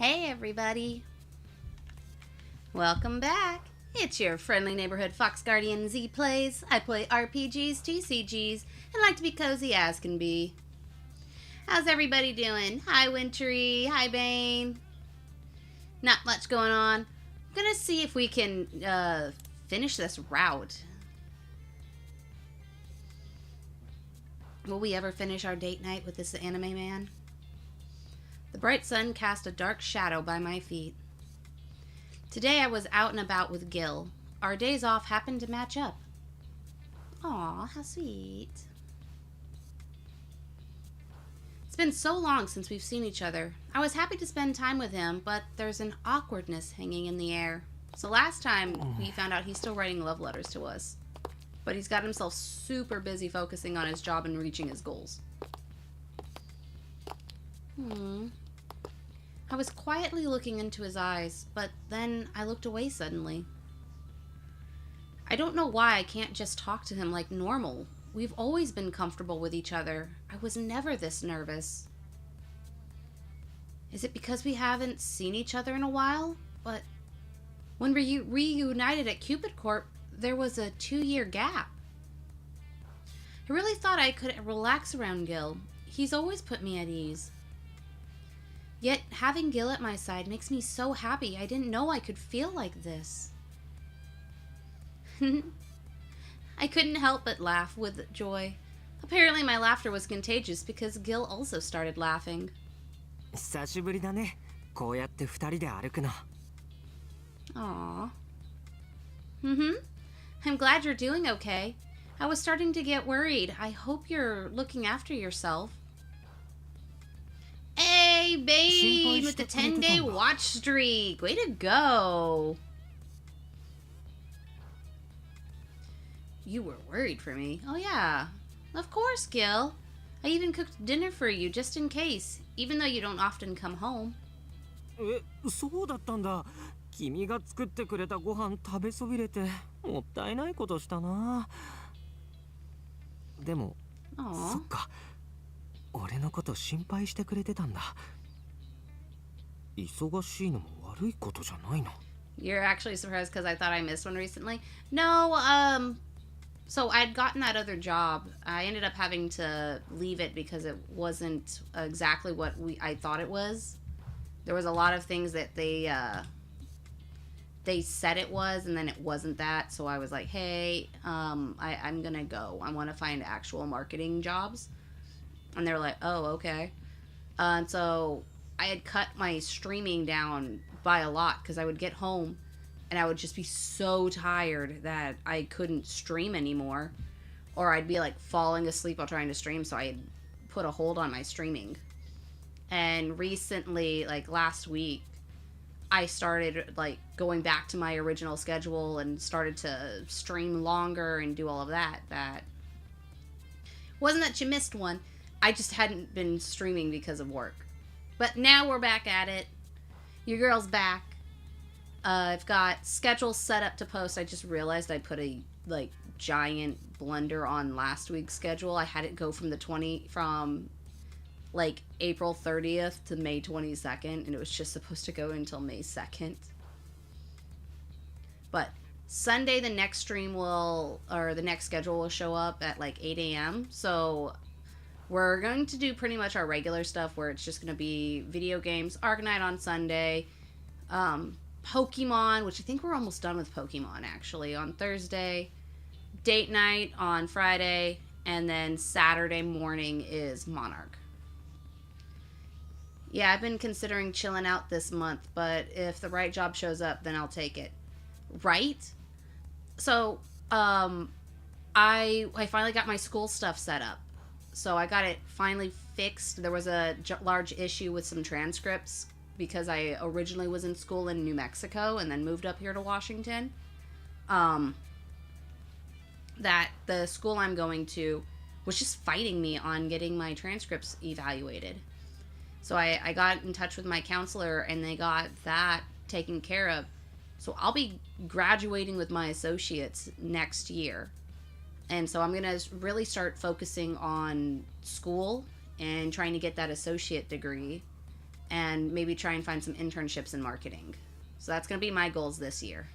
Hey everybody! Welcome back! It's your friendly neighborhood Fox Guardian Szeplays. I play RPGs, TCGs, and like to be cozy as can be. How's everybody doing? Hi Wintry, hi Bane. Not much going on. I'm gonna see if we can finish this route. Will we ever finish our date night with this anime man? The bright sun cast a dark shadow by my feet. Today I was out and about with Gil. Our days off happened to match up. Aw, how sweet. It's been so long since we've seen each other. I was happy to spend time with him, but there's an awkwardness hanging in the air. So last time we found out he's still writing love letters to us. But he's got himself super busy focusing on his job and reaching his goals. I was quietly looking into his eyes, but then I looked away suddenly. I don't know why I can't just talk to him like normal. We've always been comfortable with each other. I was never this nervous. Is it because we haven't seen each other in a while? But when we reunited at Cupid Corp, there was a 2-year gap. I really thought I could relax around Gil. He's always put me at ease. Yet having Gil at my side makes me so happy. I didn't know I could feel like this. I couldn't help but laugh with joy. Apparently my laughter was contagious because Gil also started laughing. 久しぶりだね。こうやって二人で歩くの。Aww. I'm glad you're doing okay. I was starting to get worried. I hope you're looking after yourself. Hey, Bane, with the 10-day watch streak. Way to go. You were worried for me. Oh, yeah. Of course, Gil. I even cooked dinner for you just in case, even though you don't often come home. そうだったんだ。君が作ってくれたご飯食べそびれてもったいないことしたな。でも、そっか。俺のこと心配してくれてたんだ。忙しいのも悪いことじゃないの。You're actually surprised because I thought I missed one recently? No, so I'd gotten that other job. I ended up having to leave it because it wasn't exactly what I thought it was. There was a lot of things that they said it was, and then it wasn't that. So I was like, hey, I'm gonna go. I want to find actual marketing jobs. And they were like, oh, okay. And so I had cut my streaming down by a lot because I would get home and I would just be so tired that I couldn't stream anymore. Or I'd be like falling asleep while trying to stream, so I had put a hold on my streaming. And recently, like last week, I started like going back to my original schedule and started to stream longer and do all of that. That wasn't that you missed one. I just hadn't been streaming because of work. But now we're back at it. Your girl's back. I've got schedules set up to post. I just realized I put a like giant blunder on last week's schedule. I had it go from like April 30th to May 22nd, and it was just supposed to go until May 2nd. But Sunday, the next the next schedule will show up at like 8 a.m. So we're going to do pretty much our regular stuff where it's just going to be video games, Arcanite on Sunday, Pokemon, which I think we're almost done with Pokemon actually, on Thursday, date night on Friday, and then Saturday morning is Monarch. Yeah, I've been considering chilling out this month, but if the right job shows up, then I'll take it. Right? So, I finally got my school stuff set up. So I got it finally fixed. There was a large issue with some transcripts because I originally was in school in New Mexico and then moved up here to Washington. That the school I'm going to was just fighting me on getting my transcripts evaluated. So I got in touch with my counselor and they got that taken care of. So I'll be graduating with my associates next year. And so I'm going to really start focusing on school and trying to get that associate degree. and maybe try and find some internships in marketing. So that's going to be my goals this year.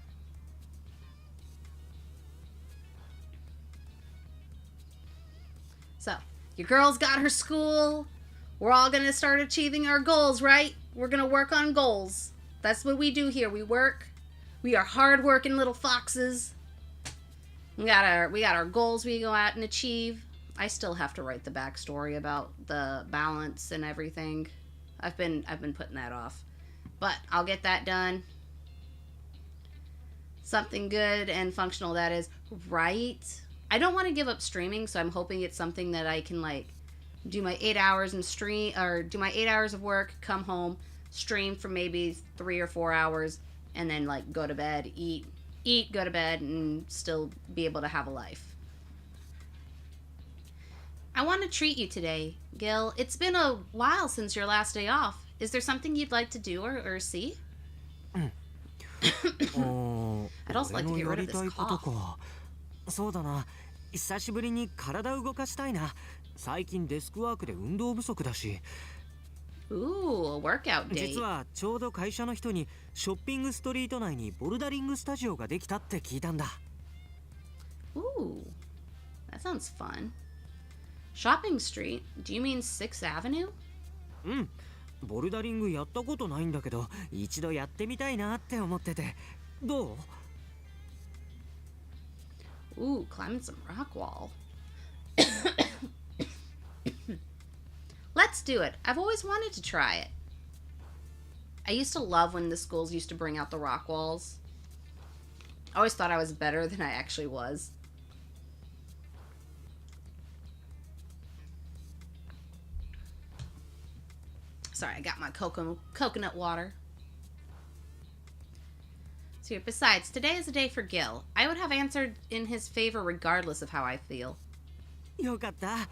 So, your girl's got her school. We're all going to start achieving our goals, right? We're going to work on goals. That's what we do here. We work. We are hard-working little foxes. We got our goals we go out and achieve. I still have to write the backstory about the balance and everything. I've been putting that off. But I'll get that done. Something good and functional, that is. Right? I don't want to give up streaming, so I'm hoping it's something that I can, like, do my 8 hours and stream, or do my 8 hours of work, come home, stream for maybe 3 or 4 hours, and then, like, go to bed, eat, go to bed, and still be able to have a life. I want to treat you today, Gil. It's been a while since your last day off. Is there something you'd like to do or see? I'd also like to get rid of this cough. そうだな。久しぶりに体を動かしたいな。最近デスクワークで運動不足だし。Ooh, a workout date. 実はちょうど会社の人にショッピングストリート内にボルダリングスタジオができたって聞いたんだ。Ooh, that sounds fun. Shopping Street? Do you mean 6th Avenue? うん。ボルダリングやったことないんだけど、一度やってみたいなって思ってて。どう？ Ooh, climbing some rock wall. Let's do it. I've always wanted to try it. I used to love when the schools used to bring out the rock walls. I always thought I was better than I actually was. Sorry, I got my coconut water. So, besides, today is a day for Gil. I would have answered in his favor regardless of how I feel. よかった。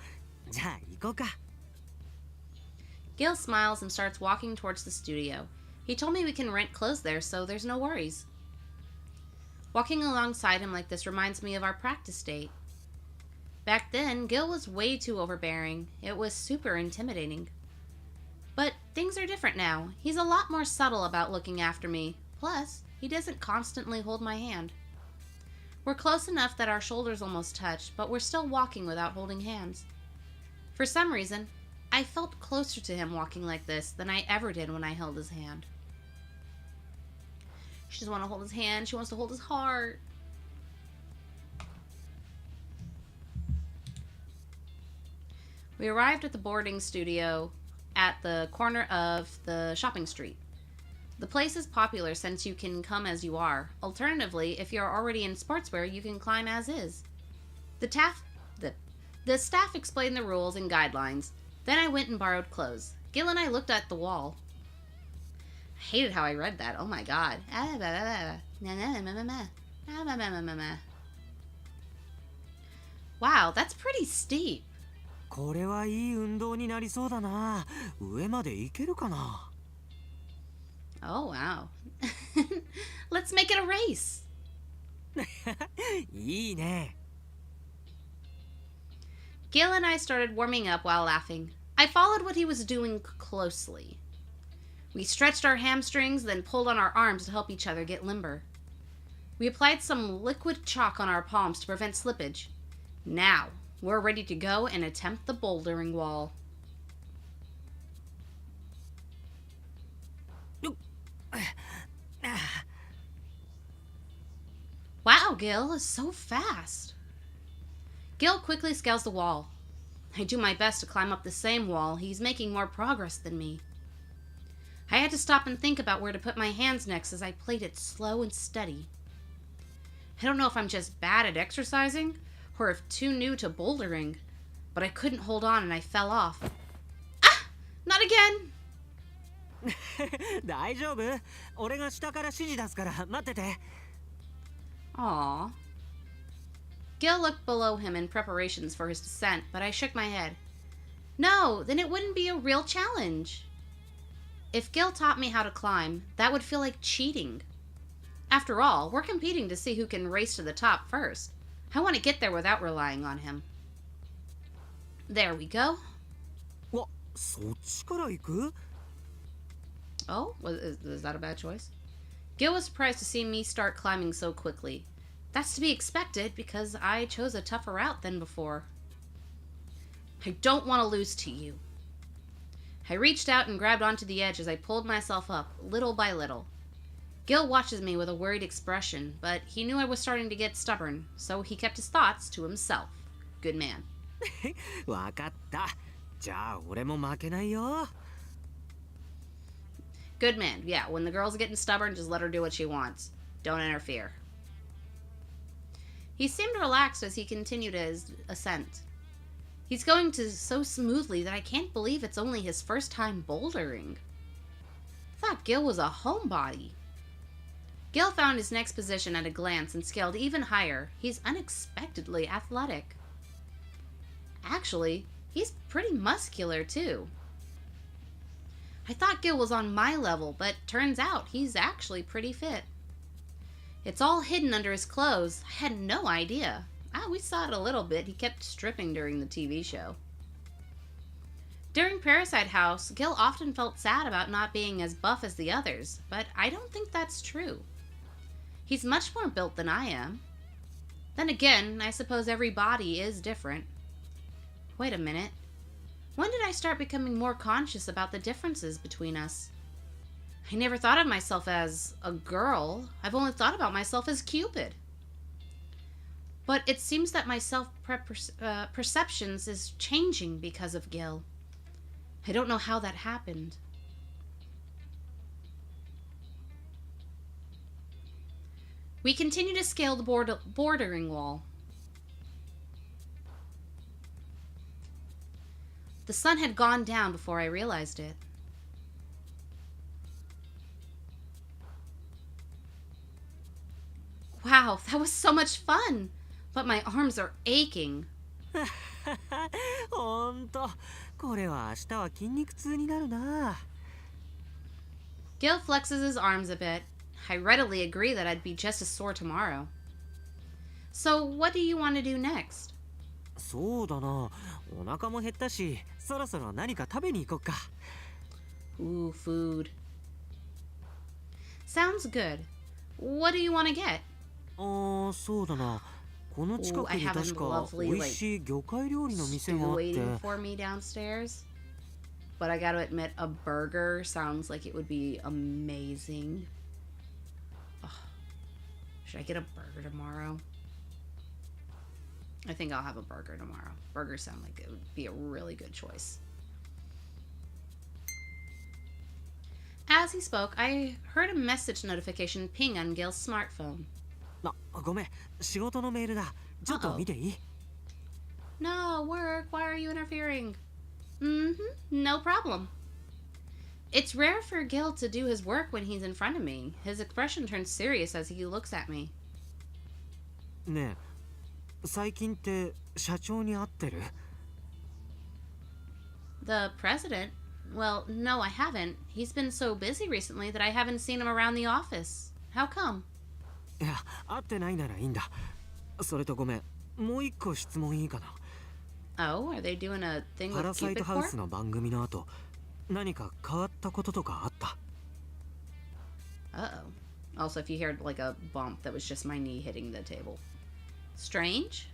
じゃあ行こうか。Gil smiles and starts walking towards the studio. He told me we can rent clothes there, so there's no worries. Walking alongside him like this reminds me of our practice date. Back then, Gil was way too overbearing. It was super intimidating. But things are different now. He's a lot more subtle about looking after me. Plus, he doesn't constantly hold my hand. We're close enough that our shoulders almost touch, but we're still walking without holding hands. For some reason, I felt closer to him walking like this than I ever did when I held his hand. She doesn't want to hold his hand. She wants to hold his heart. We arrived at the boarding studio at the corner of the shopping street. The place is popular since you can come as you are. Alternatively, if you're already in sportswear, you can climb as is. The staff explained the rules and guidelines. Then I went and borrowed clothes. Gil and I looked at the wall. I hated how I read that. Oh my god. Wow, that's pretty steep. これはいい運動になりそうだな。上まで行けるかな。Oh, wow. Let's make it a race. いいね。Gil and I started warming up while laughing. I followed what he was doing closely. We stretched our hamstrings, then pulled on our arms to help each other get limber. We applied some liquid chalk on our palms to prevent slippage. Now, we're ready to go and attempt the bouldering wall. Wow, Gil is so fast. Gil quickly scales the wall. I do my best to climb up the same wall. He's making more progress than me. I had to stop and think about where to put my hands next as I played it slow and steady. I don't know if I'm just bad at exercising or if too new to bouldering, but I couldn't hold on and I fell off. Ah! Not again! 大丈夫？俺が下から指示出すから待ってて。Aw. Gil looked below him in preparations for his descent, but I shook my head. No, then it wouldn't be a real challenge. If Gil taught me how to climb, that would feel like cheating. After all, we're competing to see who can race to the top first. I want to get there without relying on him. There we go. わ、そっちから行く？ Oh, is that a bad choice? Gil was surprised to see me start climbing so quickly. That's to be expected because I chose a tougher route than before. I don't want to lose to you. I reached out and grabbed onto the edge as I pulled myself up, little by little. Gil watches me with a worried expression, but he knew I was starting to get stubborn, so he kept his thoughts to himself. Good man. わかった。じゃあ俺も負けないよ。Good man. Yeah, when the girl's getting stubborn, just let her do what she wants. Don't interfere. He seemed relaxed as he continued his ascent. He's going so smoothly that I can't believe it's only his first time bouldering. I thought Gil was a homebody. Gil found his next position at a glance and scaled even higher. He's unexpectedly athletic. Actually, he's pretty muscular too. I thought Gil was on my level, but turns out he's actually pretty fit. It's all hidden under his clothes. I had no idea. We saw it a little bit. He kept stripping during the TV show. During Parasite House, Gil often felt sad about not being as buff as the others, but I don't think that's true. He's much more built than I am. Then again, I suppose every body is different. Wait a minute. When did I start becoming more conscious about the differences between us? I never thought of myself as a girl. I've only thought about myself as Cupid. But it seems that my self-perceptions is changing because of Gil. I don't know how that happened. We continue to scale the bordering wall. The sun had gone down before I realized it. Wow, that was so much fun! But my arms are aching. ほんと、これは明日は筋肉痛になるな。Gil flexes his arms a bit. I readily agree that I'd be just as sore tomorrow. So, what do you want to do next? そうだな。お腹も減ったし、そろそろ何か食べに行こっか。Ooh, food. Sounds good. What do you want to get? そうだな。この近くに確か美味しい魚介料理の店があって。Waiting for me downstairs. But I gotta admit, a burger sounds like it would be amazing. Oh, should I get a burger tomorrow? I think I'll have a burger tomorrow. Burgers sound like it would be a really good choice. As he spoke, I heard a message notification ping on Gil's smartphone. ごめん、仕事のメールだ。ちょっと見ていい？ No, work. Why are you interfering? No problem. It's rare for Gil to do his work when he's in front of me. His expression turns serious as he looks at me. ねえ、最近って社長に会ってる？ The president? Well, no, I haven't. He's been so busy recently that I haven't seen him around the office. How come? いや、会ってないならいいんだ。それとごめん、もう一個質問いいかな。Oh, are they doing a thing with パラサイ Cupid トハウ Parasite? スの番組の後、何か変わったこととかあった？ Uh-oh. Also, if you heard like a bump, that was just my knee hitting the table. Strange?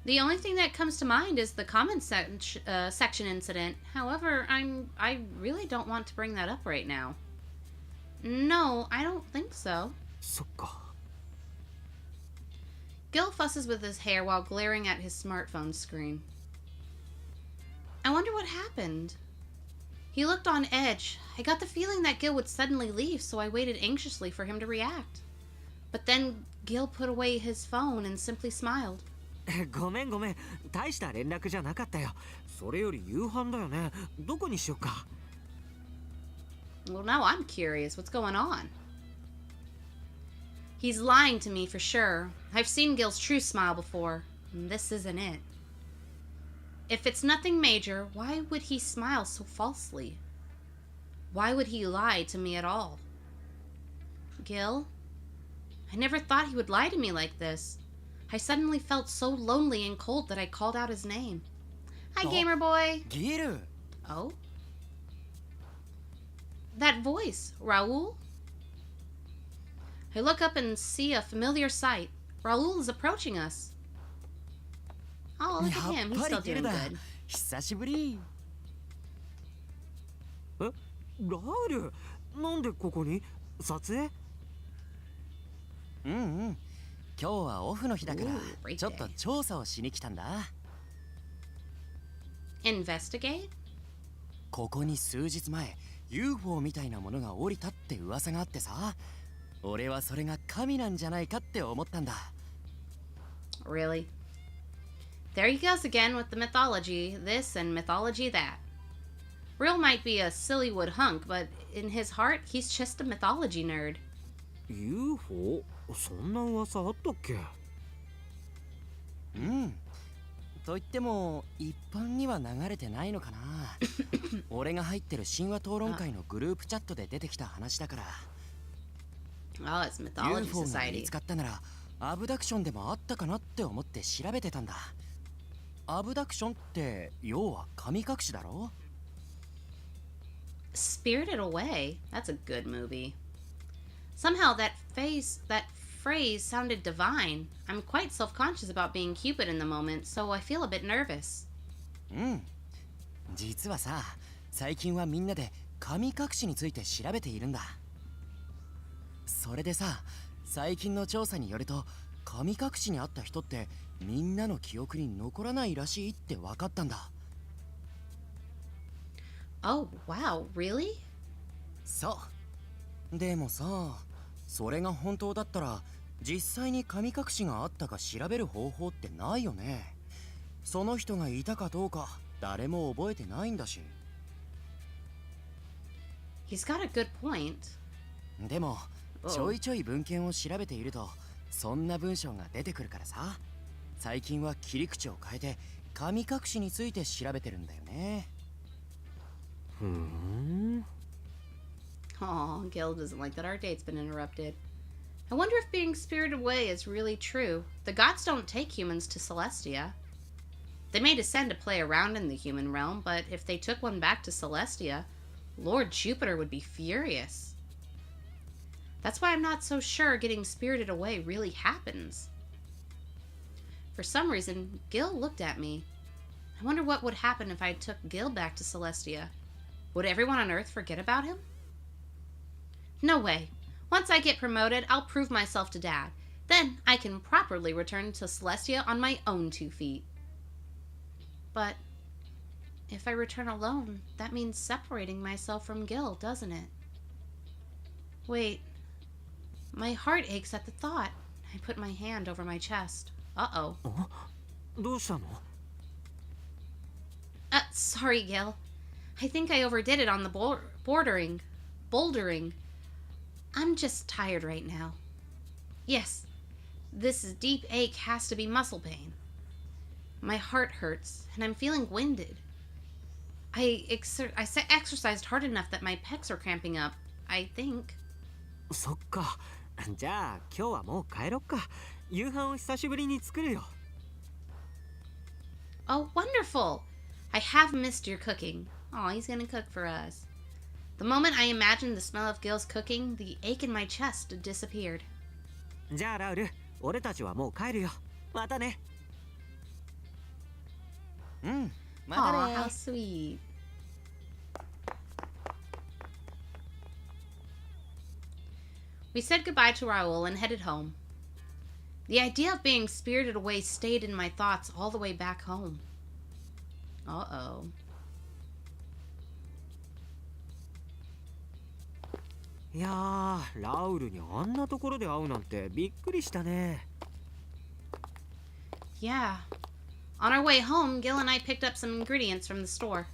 The only thing that comes to mind is the comment section incident. However, I really don't want to bring that up right now. No, I don't think so. そっか。Gil fusses with his hair while glaring at his smartphone screen. I wonder what happened. He looked on edge. I got the feeling that Gil would suddenly leave, so I waited anxiously for him to react. But then Gil put away his phone and simply smiled. ごめんごめん、大した連絡じゃなかったよ。それより夕飯だよね。どこにしよっか。Well, now I'm curious. What's going on? He's lying to me for sure. I've seen Gil's true smile before, and this isn't it. If it's nothing major, why would he smile so falsely? Why would he lie to me at all? Gil? I never thought he would lie to me like this. I suddenly felt so lonely and cold that I called out his name. Hi, gamer boy. Gil. Oh? That voice, Raoul? I look up and see a familiar sight. Raoul is approaching us. Oh, look at him. He's still doing good. 久しぶり。え、ラール、なんでここに？撮影？うんうん。今日はオフの日だから Ooh, ちょっと調査をしに来たんだ。Investigate? ここに数日前 UFO みたいなものが降りたって噂があってさ、俺はそれが神なんじゃないかって思ったんだ。 Really? There he goes again with the mythology this and mythology that. Real might be a sillywood hunk, but in his heart, he's just a mythology nerd. UFO？ そんな噂あったっけ？うん。と言っても一般には流れてないのかな。俺が入ってる神話討論会のグループチャットで出てきた話だから。Oh, it's mythology UFO が見 society. つかったならアブダクションでもあったかなって思って調べてたんだ。アブダクションって要は神隠しだろ？ Spirited Away? That's a good movie. Somehow that phrase sounded divine. I'm quite self-conscious about being Cupid in the moment, so I feel a bit nervous. うん。実はさ、最近はみんなで神隠しについて調べているんだ。それでさ、最近の調査によると神隠しにあった人ってみんなの記憶に残らないらしいって分かったんだ。 Oh, wow, really? そう。でもさ、それが本当だったら実際に神隠しがあったか調べる方法ってないよね。その人がいたかどうか誰も覚えてないんだし。 He's got a good point. でもちょいちょい文献を調べているとそんな文章が出てくるからさ、最近は切り口を変えて神隠しについて調べてるんだよね。ふーん。Aw, Gil doesn't like that our date's been interrupted. I wonder if being spirited away is really true. The gods don't take humans to Celestia. They may descend to play around in the human realm, but if they took one back to Celestia, Lord Jupiter would be furious. That's why I'm not so sure getting spirited away really happens. For some reason, Gil looked at me. I wonder what would happen if I took Gil back to Celestia. Would everyone on Earth forget about him? No way. Once I get promoted, I'll prove myself to Dad. Then I can properly return to Celestia on my own 2 feet. But if I return alone, that means separating myself from Gil, doesn't it? Wait. My heart aches at the thought. I put my hand over my chest. Uh-oh. どうしたの？ Sorry, Gil. I think I overdid it on the bouldering. I'm just tired right now. Yes, this deep ache has to be muscle pain. My heart hurts, and I'm feeling winded. I exercised hard enough that my pecs are cramping up, I think. そっか。じゃあ今日はもう帰ろっか。夕飯を久しぶりに作るよ。Oh, wonderful! I have missed your cooking. Oh, he's gonna cook for us. The moment I imagined the smell of Gil's cooking, the ache in my chest disappeared. じゃあラウル、俺たちはもう帰るよ。またね。うん。ま Aw, たね。 how sweet. We said goodbye to Raoul and headed home. The idea of being spirited away stayed in my thoughts all the way back home. Uh-oh. いやー、ラウルにあんなところで会うなんてびっくりしたね。Yeah. On our way home, Gil and I picked up some ingredients from the store.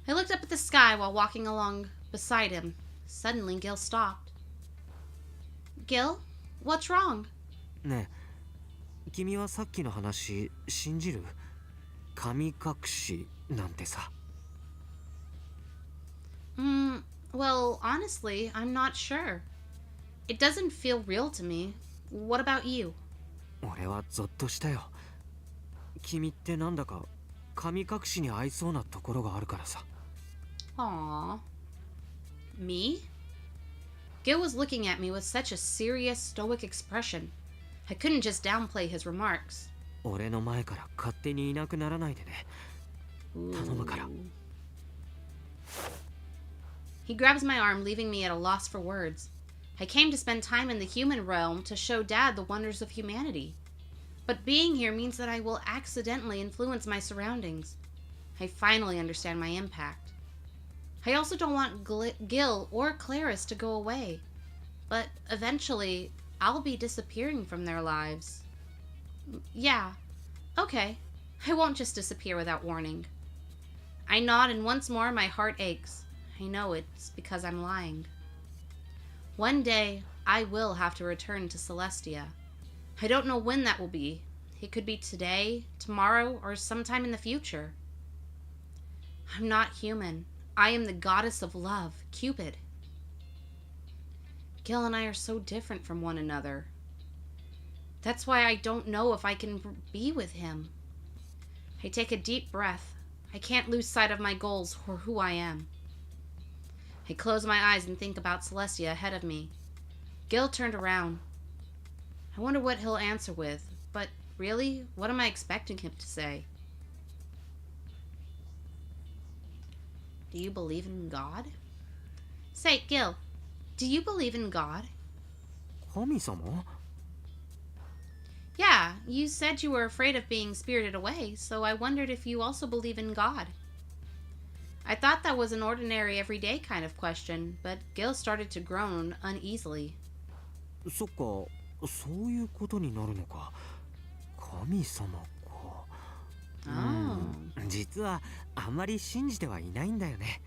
I looked up at the sky while walking along beside him. Suddenly, Gil stopped. Gil, what's wrong? ねえ、君はさっきの話信じる？神隠しなんてさ。Well, honestly, I'm not sure. It doesn't feel real to me. What about you? 俺はゾッとしたよ。君ってなんだか神隠しに合いそうなところがあるからさ。Aww. Me? Gil was looking at me with such a serious, stoic expression. I couldn't just downplay his remarks. 俺の前から勝手にいなくならないでね。頼むから。 He grabs my arm, leaving me at a loss for words. I came to spend time in the human realm to show Dad the wonders of humanity. But being here means that I will accidentally influence my surroundings. I finally understand my impact. I also don't want Gil or Clarice to go away. But eventually, I'll be disappearing from their lives. Yeah, okay. I won't just disappear without warning. I nod, and once more my heart aches. I know it's because I'm lying. One day, I will have to return to Celestia. I don't know when that will be. It could be today, tomorrow, or sometime in the future. I'm not human. I am the goddess of love, Cupid. Gil and I are so different from one another. That's why I don't know if I can be with him. I take a deep breath. I can't lose sight of my goals or who I am. I close my eyes and think about Celestia ahead of me. Gil turned around. I wonder what he'll answer with, but really, what am I expecting him to say? Do you believe in God? Say, Gil, do you believe in God? 神様? Yeah, you said you were afraid of being spirited away, so I wondered if you also believe in God. I thought that was an ordinary, everyday kind of question, but Gil started to groan uneasily. そっか、そういうことになるのか。神様か。実はあまり信じてはいないんだよね。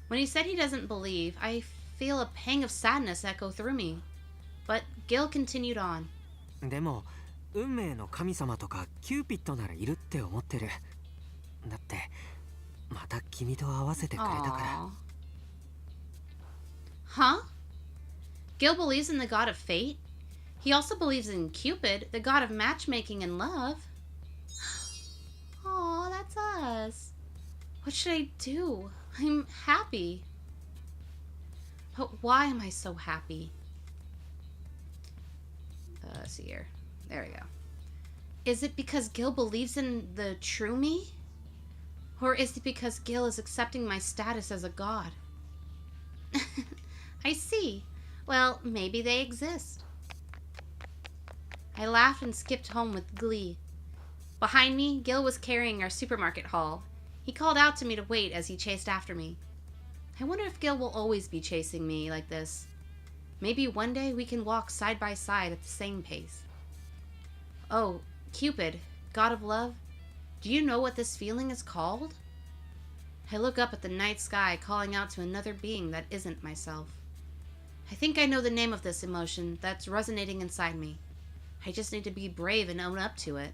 When he said he doesn't believe, I feel a pang of sadness echo through me. But Gil continued on. でも、運命の神様とかキューピッドならいるって思ってる。だって、また君と会わせてくれたから。Huh? Gil believes in the god of fate? He also believes in Cupid, the god of matchmaking and love. Aw, that's us. What should I do? I'm happy. But why am I so happy? Let's see here. There we go. Is it because Gil believes in the true me? Or is it because Gil is accepting my status as a god? I see. Well, maybe they exist. I laughed and skipped home with glee. Behind me, Gil was carrying our supermarket haul. He called out to me to wait as he chased after me. I wonder if Gil will always be chasing me like this. Maybe one day we can walk side by side at the same pace. Oh, Cupid, god of love, do you know what this feeling is called? I look up at the night sky, calling out to another being that isn't myself. I think I know the name of this emotion that's resonating inside me. I just need to be brave and own up to it.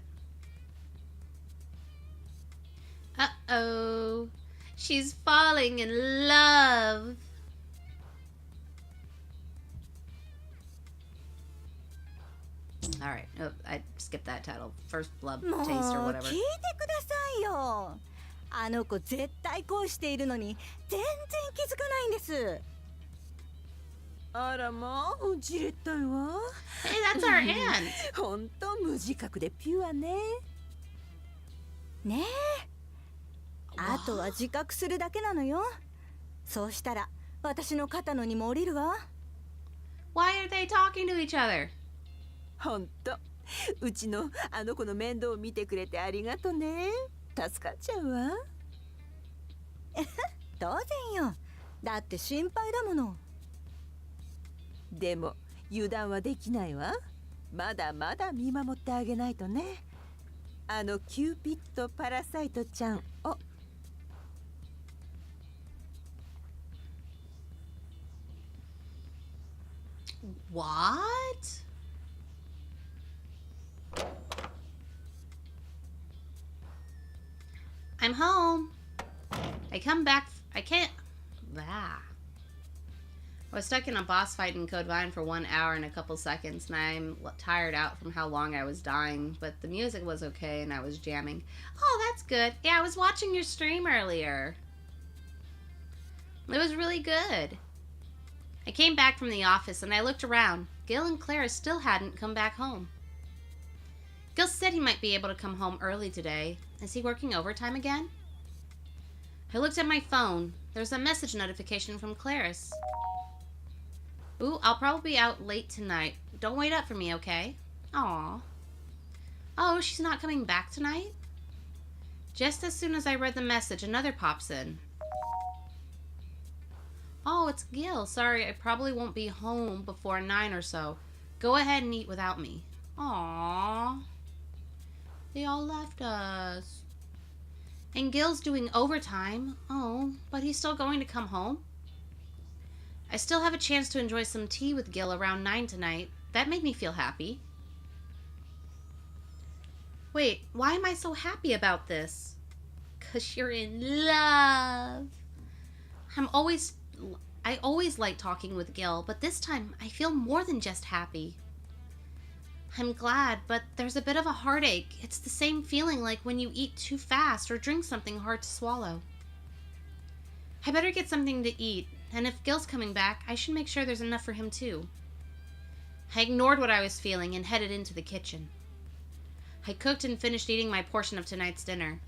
Uh-oh. She's falling in love. Alright. Oh, I skipped that title. First Blood Taste or もう whatever. 聞いてくださいよ。あの子絶対恋しているのに全然気づかないんです。あらまあ、じれったいわ。Hey, that's our aunt. ほんと無自覚でピュアね。ねえ。あとは自覚するだけなのよ。そうしたら私の肩の荷も降りるわ。Why are they talking to each other? ほんと。うちのあの子の面倒を見てくれてありがとね。助かっちゃうわ。当然よ。だって心配だもの。でも油断はできないわ。まだまだ見守ってあげないとね。あのキューピッドパラサイトちゃんを。What? I'm home. I come back. I can't. Ah. I was stuck in a boss fight in Code Vein for 1 hour and a couple seconds, and I'm tired out from how long I was dying, but the music was okay and I was jamming. Oh, that's good. Yeah, I was watching your stream earlier. It was really good. I came back from the office and I looked around. Gil and Clara still hadn't come back home. Gil said he might be able to come home early today. Is he working overtime again? I looked at my phone. There's a message notification from Clarice. Ooh, I'll probably be out late tonight. Don't wait up for me, okay? Aw. Oh, she's not coming back tonight? Just as soon as I read the message, another pops in. Oh, it's Gil. Sorry, I probably won't be home before 9 or so. Go ahead and eat without me. Aww. They all left us. And Gil's doing overtime. Oh, but he's still going to come home? I still have a chance to enjoy some tea with Gil around 9 tonight. That made me feel happy. Wait, why am I so happy about this? 'Cause you're in love. I always like talking with Gil, but this time I feel more than just happy. I'm glad, but there's a bit of a heartache. It's the same feeling like when you eat too fast or drink something hard to swallow. I better get something to eat, and if Gil's coming back, I should make sure there's enough for him too. I ignored what I was feeling and headed into the kitchen. I cooked and finished eating my portion of tonight's dinner.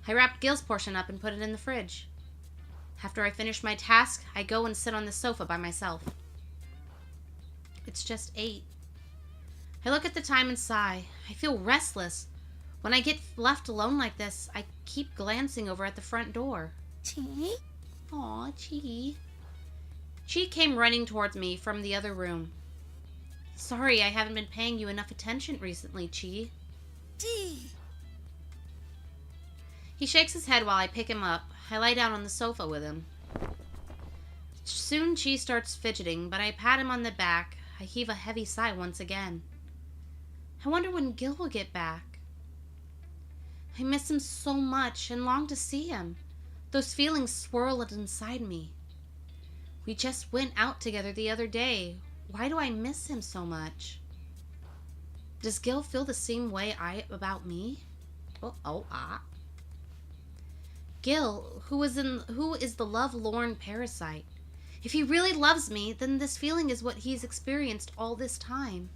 I wrapped Gil's portion up and put it in the fridge. After I finish my task, I go and sit on the sofa by myself. It's just 8. I look at the time and sigh. I feel restless. When I get left alone like this, I keep glancing over at the front door. Chi? Aw, Chi. Chi came running towards me from the other room. Sorry, I haven't been paying you enough attention recently, Chi. Chi. He shakes his head while I pick him up. I lie down on the sofa with him. Soon Chi starts fidgeting, but I pat him on the back. I heave a heavy sigh once again. I wonder when Gil will get back. I miss him so much and long to see him. Those feelings swirl inside me. We just went out together the other day. Why do I miss him so much? Does Gil feel the same way about me? Gil, who is the love-lorn parasite? If he really loves me, then this feeling is what he's experienced all this time.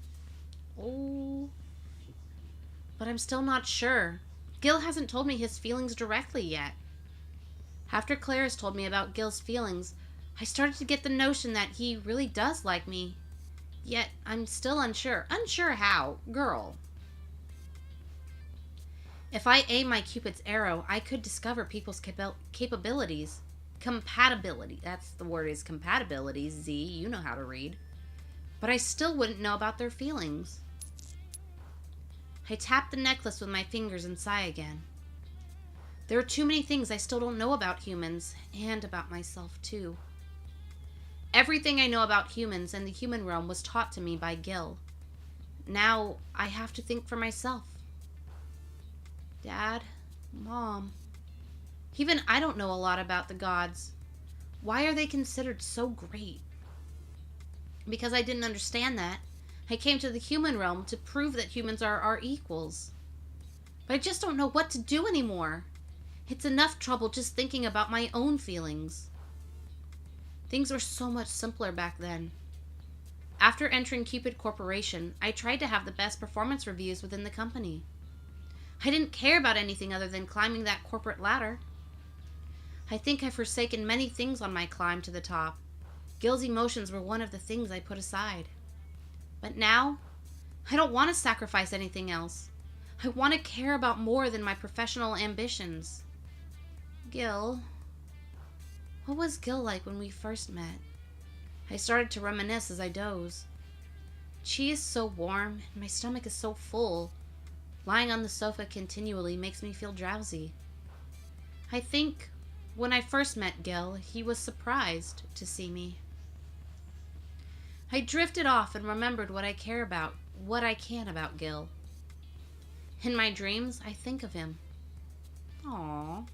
Oh. But I'm still not sure. Gil hasn't told me his feelings directly yet. After Clarice told me about Gil's feelings, I started to get the notion that he really does like me. Yet, I'm still unsure. Unsure how? Girl. If I aim my Cupid's arrow, I could discover people's capabilities. Compatibility. That's the word is compatibility. Z, you know how to read. But I still wouldn't know about their feelings. I tap the necklace with my fingers and sigh again. There are too many things I still don't know about humans, and about myself, too. Everything I know about humans and the human realm was taught to me by Gil. Now, I have to think for myself. Dad, Mom, even I don't know a lot about the gods. Why are they considered so great? Because I didn't understand that, I came to the human realm to prove that humans are our equals. But I just don't know what to do anymore. It's enough trouble just thinking about my own feelings. Things were so much simpler back then. After entering Cupid Corporation, I tried to have the best performance reviews within the company. I didn't care about anything other than climbing that corporate ladder. I think I've forsaken many things on my climb to the top. Gil's emotions were one of the things I put aside. But now, I don't want to sacrifice anything else. I want to care about more than my professional ambitions. Gil. What was Gil like when we first met? I started to reminisce as I doze. Chi is so warm, and my stomach is so full. Lying on the sofa continually makes me feel drowsy. I think when I first met Gil, he was surprised to see me. I drifted off and remembered what I care about, what I can about Gil. In my dreams, I think of him. Aww.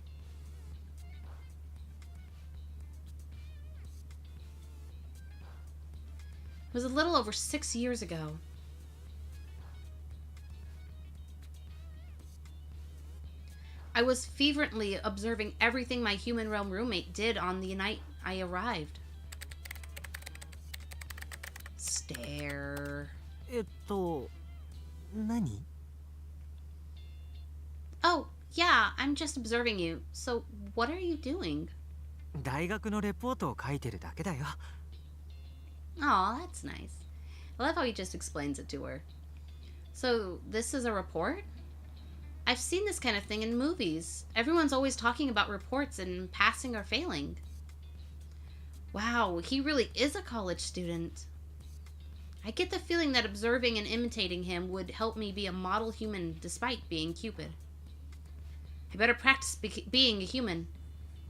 It was a little over 6 years ago. I was fervently observing everything my human realm roommate did on the night I arrived. Stare. 何？ Oh, yeah, I'm just observing you. So, what are you doing? 大学のレポートを書いてるだけだよ。 Aw, that's nice. I love how he just explains it to her. So, this is a report? I've seen this kind of thing in movies. Everyone's always talking about reports and passing or failing. Wow, he really is a college student. I get the feeling that observing and imitating him would help me be a model human despite being Cupid. I better practice being a human.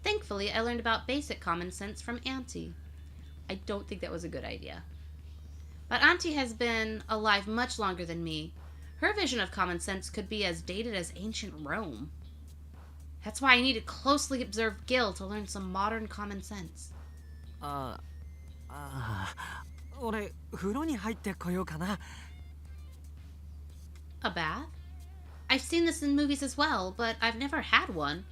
Thankfully, I learned about basic common sense from Auntie. I don't think that was a good idea. But Auntie has been alive much longer than me. Her vision of common sense could be as dated as ancient Rome. That's why I need to closely observe Gil to learn some modern common sense. 俺風呂に入ってこようかな。 A bath? I've seen this in movies as well, but I've never had one.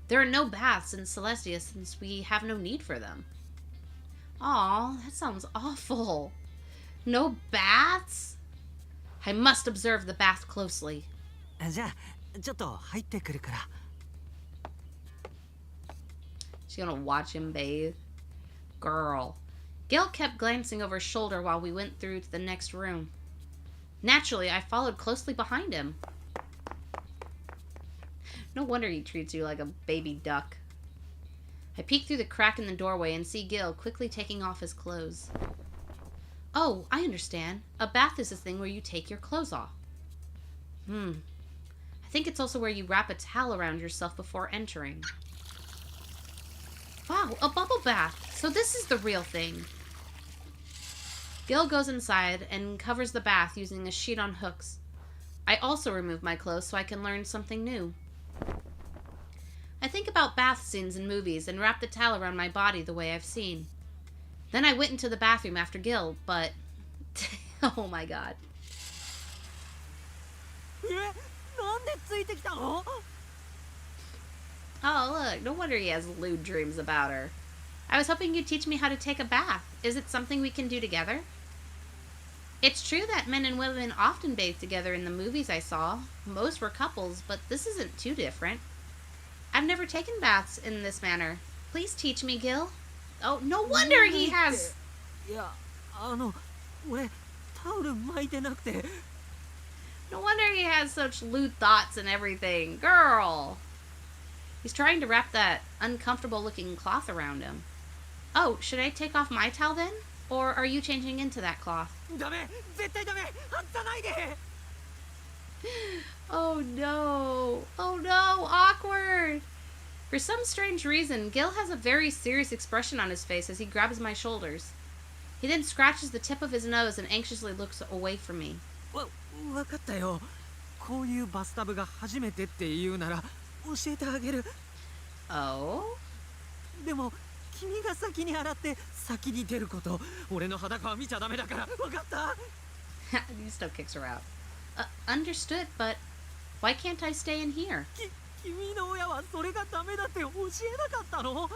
There are no baths in Celestia since we have no need for them. Aw, that sounds awful. No baths? I must observe the bath closely. じゃあちょっと入ってくるから。 She's gonna watch him bathe. Girl. Gil kept glancing over his shoulder while we went through to the next room. Naturally, I followed closely behind him. No wonder he treats you like a baby duck. I peek through the crack in the doorway and see Gil quickly taking off his clothes. Oh, I understand. A bath is a thing where you take your clothes off. I think it's also where you wrap a towel around yourself before entering. Wow, a bubble bath. So this is the real thing. Gil goes inside and covers the bath using a sheet on hooks. I also remove my clothes so I can learn something new. I think about bath scenes in movies and wrap the towel around my body the way I've seen. Then I went into the bathroom after Gil, but... oh my god. なんでついてきたの？ Oh, look, no wonder he has lewd dreams about her. I was hoping you'd teach me how to take a bath. Is it something we can do together? It's true that men and women often bathe together in the movies I saw. Most were couples, but this isn't too different. I've never taken baths in this manner. Please teach me, Gil. Oh, no wonder he has... いや俺タオル巻いてなくて。 No wonder he has such lewd thoughts and everything. Girl! He's trying to wrap that uncomfortable-looking cloth around him. Oh, should I take off my towel then? Or are you changing into that cloth? ダメ絶対ダメ外さないで。 Oh no. Oh no. Awkward. For some strange reason, Gil has a very serious expression on his face as he grabs my shoulders. He then scratches the tip of his nose and anxiously looks away from me. わかったよ。こういうバスタブが初めてって言うなら教えてあげる。 Oh? でも君が先に洗って先に出ること。俺の裸は見ちゃダメだから。わかった？ He still kicks her out. Understood, but why can't I stay in here? 君の親はそれがダメだって教えなかったの？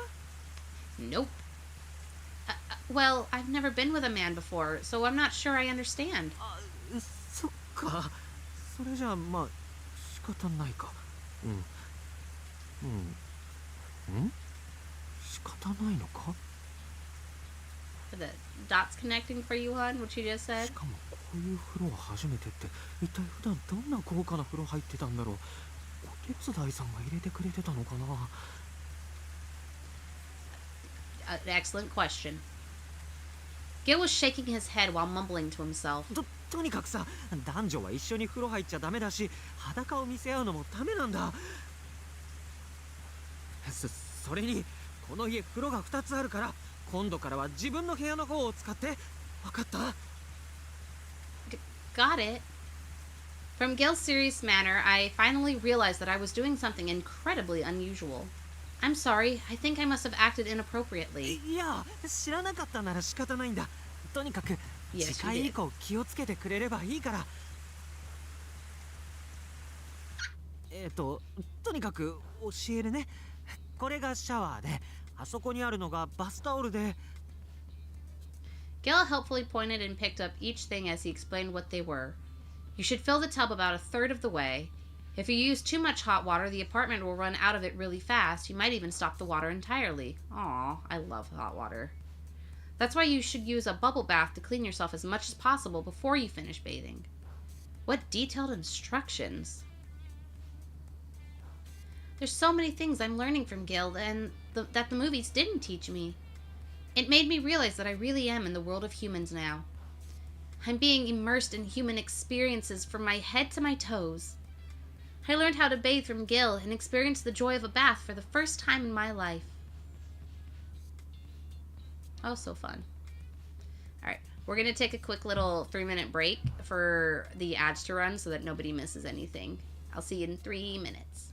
Nope. Well, I've never been with a man before, so I'm not sure I understand. そっか。それじゃあまあ仕方ないか。仕方ないのか？ The dots connecting for you, hon? What you just said? しかもこういう風呂は初めてって一体普段どんな豪華な風呂入ってたんだろう。お手伝いさんが入れてくれてたのかな。 An excellent question. Gil was shaking his head while mumbling to himself. とにかくさ、男女は一緒に風呂入っちゃダメだし、裸を見せ合うのもダメなんだ。それにこの家風呂が2つあるから、今度からは自分の部屋の方を使って。わかった？ Got it. From Gil's serious manner, I finally realized that I was doing something incredibly unusual. I'm sorry, I think I must have acted inappropriately. いや、知らなかったなら仕方ないんだ。とにかく次回以降気をつけてくれればいいから。とにかく教えるね。これがシャワーで、あそこにあるのがバスタオルで。 Gil helpfully pointed and picked up each thing as he explained what they were. You should fill the tub about a third of the way. If you use too much hot water, the apartment will run out of it really fast. You might even stop the water entirely. Aw, I love hot water. That's why you should use a bubble bath to clean yourself as much as possible before you finish bathing. What detailed instructions. There's so many things I'm learning from Gil and that the movies didn't teach me. It made me realize that I really am in the world of humans now. I'm being immersed in human experiences from my head to my toes. I learned how to bathe from Gil and experienced the joy of a bath for the first time in my life. Oh, so fun. Alright, we're going to take a quick little 3-minute break for the ads to run so that nobody misses anything. I'll see you in 3 minutes.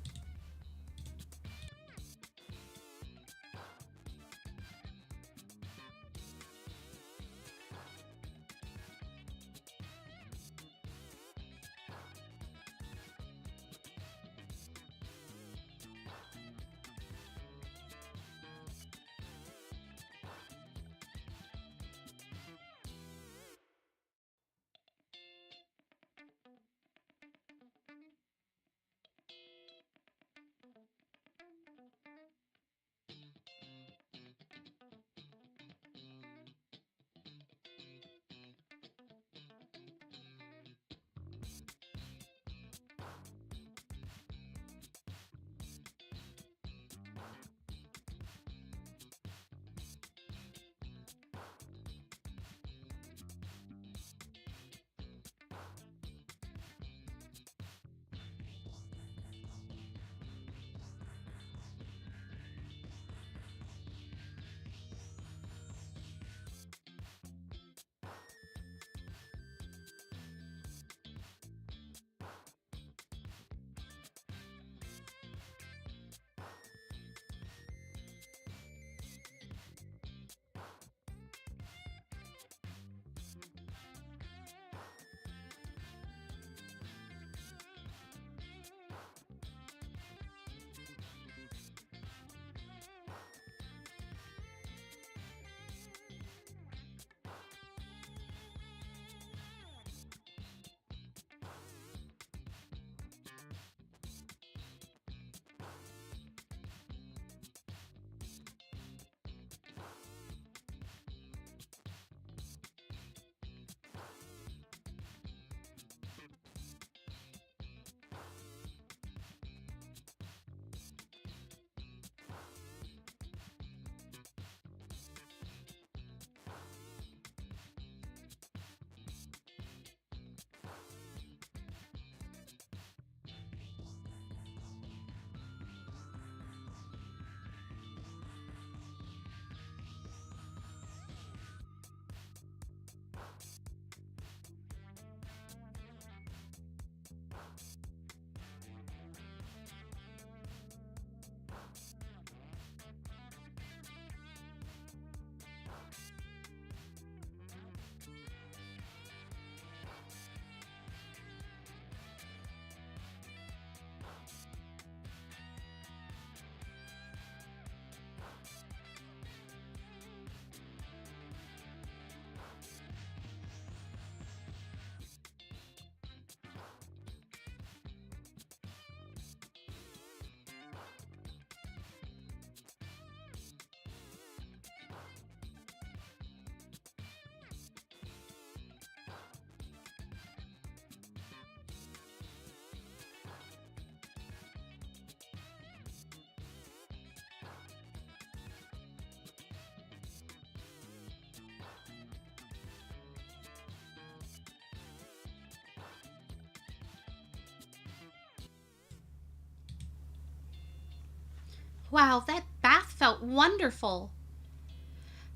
Wow, that bath felt wonderful.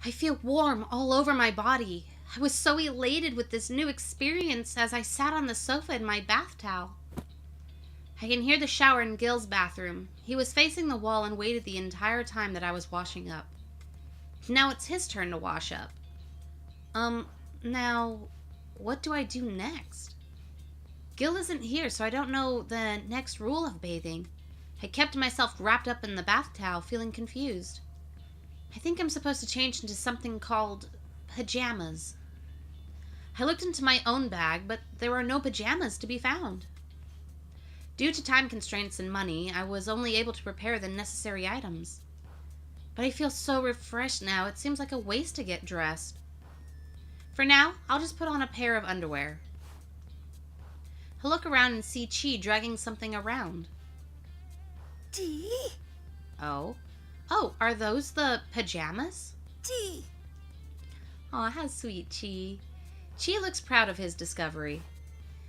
I feel warm all over my body. I was so elated with this new experience as I sat on the sofa in my bath towel. I can hear the shower in Gil's bathroom. He was facing the wall and waited the entire time that I was washing up. Now it's his turn to wash up. Now, what do I do next? Gil isn't here, so I don't know the next rule of bathing. I kept myself wrapped up in the bath towel, feeling confused. I think I'm supposed to change into something called pajamas. I looked into my own bag, but there were no pajamas to be found. Due to time constraints and money, I was only able to prepare the necessary items. But I feel so refreshed now, it seems like a waste to get dressed. For now, I'll just put on a pair of underwear. I look around and see Chi dragging something around. Tea? Oh? Oh, are those the pajamas? Tea? Aw, how sweet, Chi. Chi looks proud of his discovery.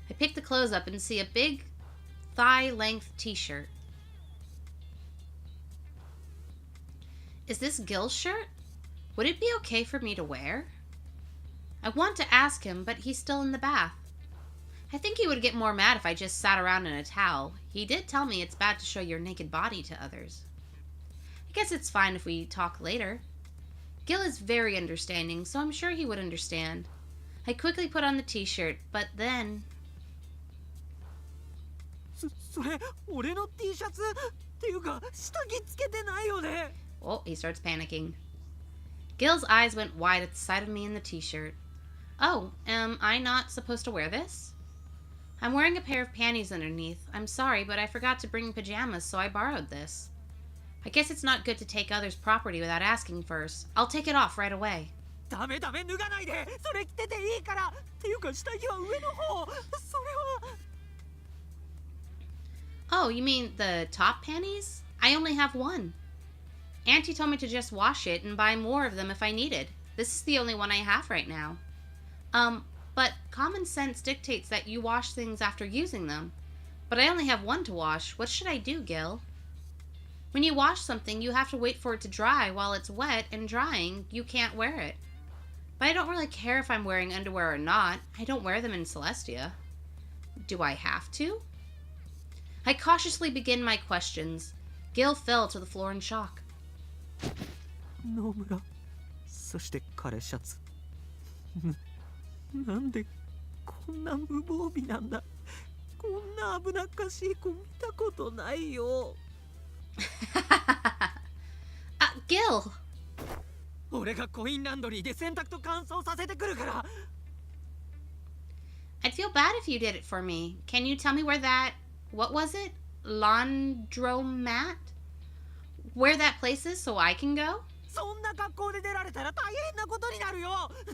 I pick the clothes up and see a big thigh-length t-shirt. Is this Gil's shirt? Would it be okay for me to wear? I want to ask him, but he's still in the bath. I think he would get more mad if I just sat around in a towel. He did tell me it's bad to show your naked body to others. I guess it's fine if we talk later. Gil is very understanding, so I'm sure he would understand. I quickly put on the t-shirt, but then... それ俺の T シャツっていうか下着つけてないよね。 Oh, he starts panicking. Gil's eyes went wide at the sight of me in the t-shirt. Oh, am I not supposed to wear this? I'm wearing a pair of panties underneath. I'm sorry, but I forgot to bring pajamas, so I borrowed this. I guess it's not good to take others' property without asking first. I'll take it off right away. ダメダメ脱がないで。それ着てていいから。っていうか下着は上の方。それは。 Oh, you mean the top panties? I only have one. Auntie told me to just wash it and buy more of them if I needed. This is the only one I have right now. But common sense dictates that you wash things after using them. But I only have one to wash. What should I do, Gil? When you wash something, you have to wait for it to dry. While it's wet and drying, you can't wear it. But I don't really care if I'm wearing underwear or not. I don't wear them in Celestia. Do I have to? I cautiously begin my questions. Gil fell to the floor in shock. 野村そして彼シャツなんでこんな無防備なんだこんな危なっかしい子見たことないよ Gil! 俺がコインランドリーで洗濯と乾燥させてくるから I'd feel bad if you did it for me. Can you tell me where that... What was it? Laundromat? Where that place is so I can go? そんな格好で出られたら大変なことになるよ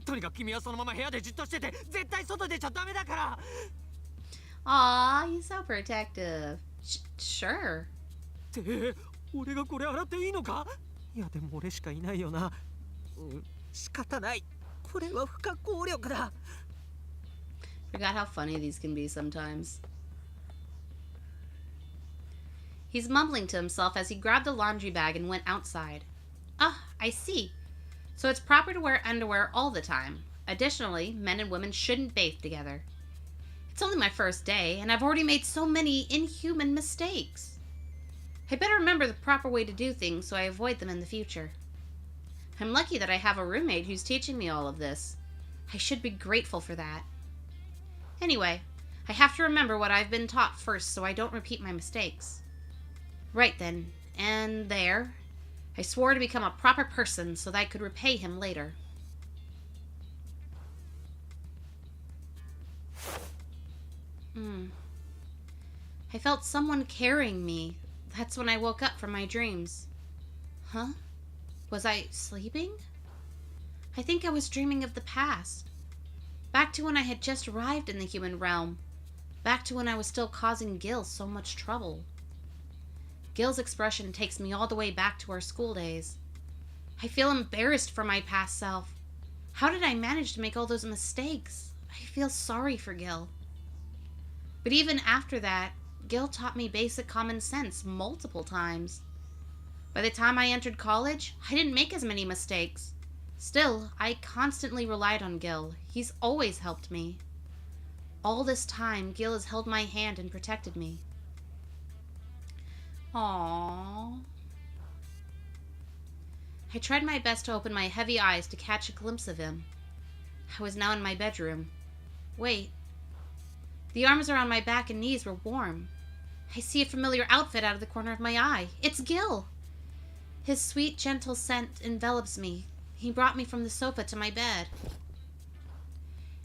とにかく君はそのまま部屋でじっとしてて絶対外出ちゃダメだから Aw, he's so protective. Sure. って俺がこれ洗っていいのかいやでも俺しかいないよな仕方ないこれは不可抗力だ Forgot how funny these can be sometimes. He's mumbling to himself as he grabbed the laundry bag and went outside. Ah, I see. So it's proper to wear underwear all the time. Additionally, men and women shouldn't bathe together. It's only my first day, and I've already made so many inhuman mistakes. I better remember the proper way to do things so I avoid them in the future. I'm lucky that I have a roommate who's teaching me all of this. I should be grateful for that. Anyway, I have to remember what I've been taught first so I don't repeat my mistakes. Right then, and there, I swore to become a proper person so that I could repay him later. I felt someone carrying me. That's when I woke up from my dreams. Huh? Was I sleeping? I think I was dreaming of the past. Back to when I had just arrived in the human realm. Back to when I was still causing Gil so much trouble. Gil's expression takes me all the way back to our school days. I feel embarrassed for my past self. How did I manage to make all those mistakes? I feel sorry for Gil. But even after that, Gil taught me basic common sense multiple times. By the time I entered college, I didn't make as many mistakes. Still, I constantly relied on Gil. He's always helped me. All this time, Gil has held my hand and protected me. Aww. I tried my best to open my heavy eyes to catch a glimpse of him. I was now in my bedroom. Wait. The arms around my back and knees were warm. I see a familiar outfit out of the corner of my eye. It's Gil. His sweet, gentle scent envelops me. He brought me from the sofa to my bed.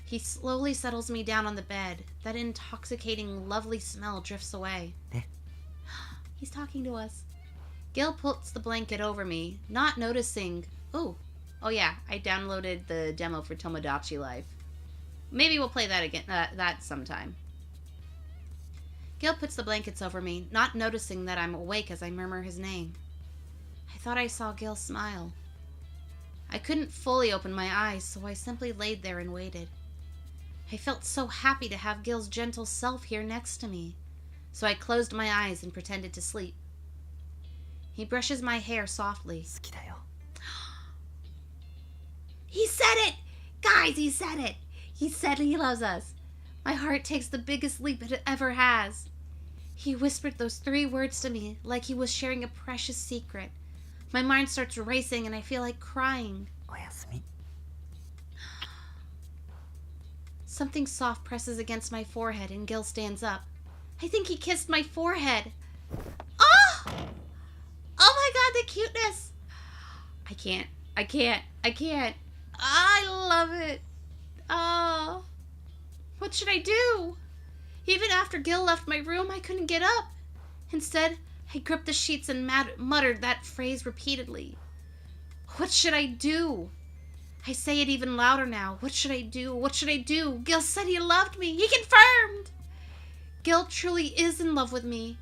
He slowly settles me down on the bed. That intoxicating, lovely smell drifts away. He's talking to us. Gil puts the blanket over me, not noticing... Oh yeah, I downloaded the demo for Tomodachi Life. Maybe we'll play that again, that sometime. Gil puts the blankets over me, not noticing that I'm awake as I murmur his name. I thought I saw Gil smile. I couldn't fully open my eyes, so I simply laid there and waited. I felt so happy to have Gil's gentle self here next to me, so I closed my eyes and pretended to sleep. He brushes my hair softly. 好きだよ。 He said it! Guys, he said it! He said he loves us. My heart takes the biggest leap it ever has. He whispered those 3 words to me like he was sharing a precious secret. My mind starts racing and I feel like crying. おやすみ。 Something soft presses against my forehead and Gil stands up. I think he kissed my forehead. Oh! Oh my god, the cuteness! I can't. I love it. Oh. What should I do? Even after Gil left my room, I couldn't get up. Instead, I gripped the sheets and muttered that phrase repeatedly. What should I do? I say it even louder now. What should I do? What should I do? Gil said he loved me. He confirmed! Gil truly is in love with me.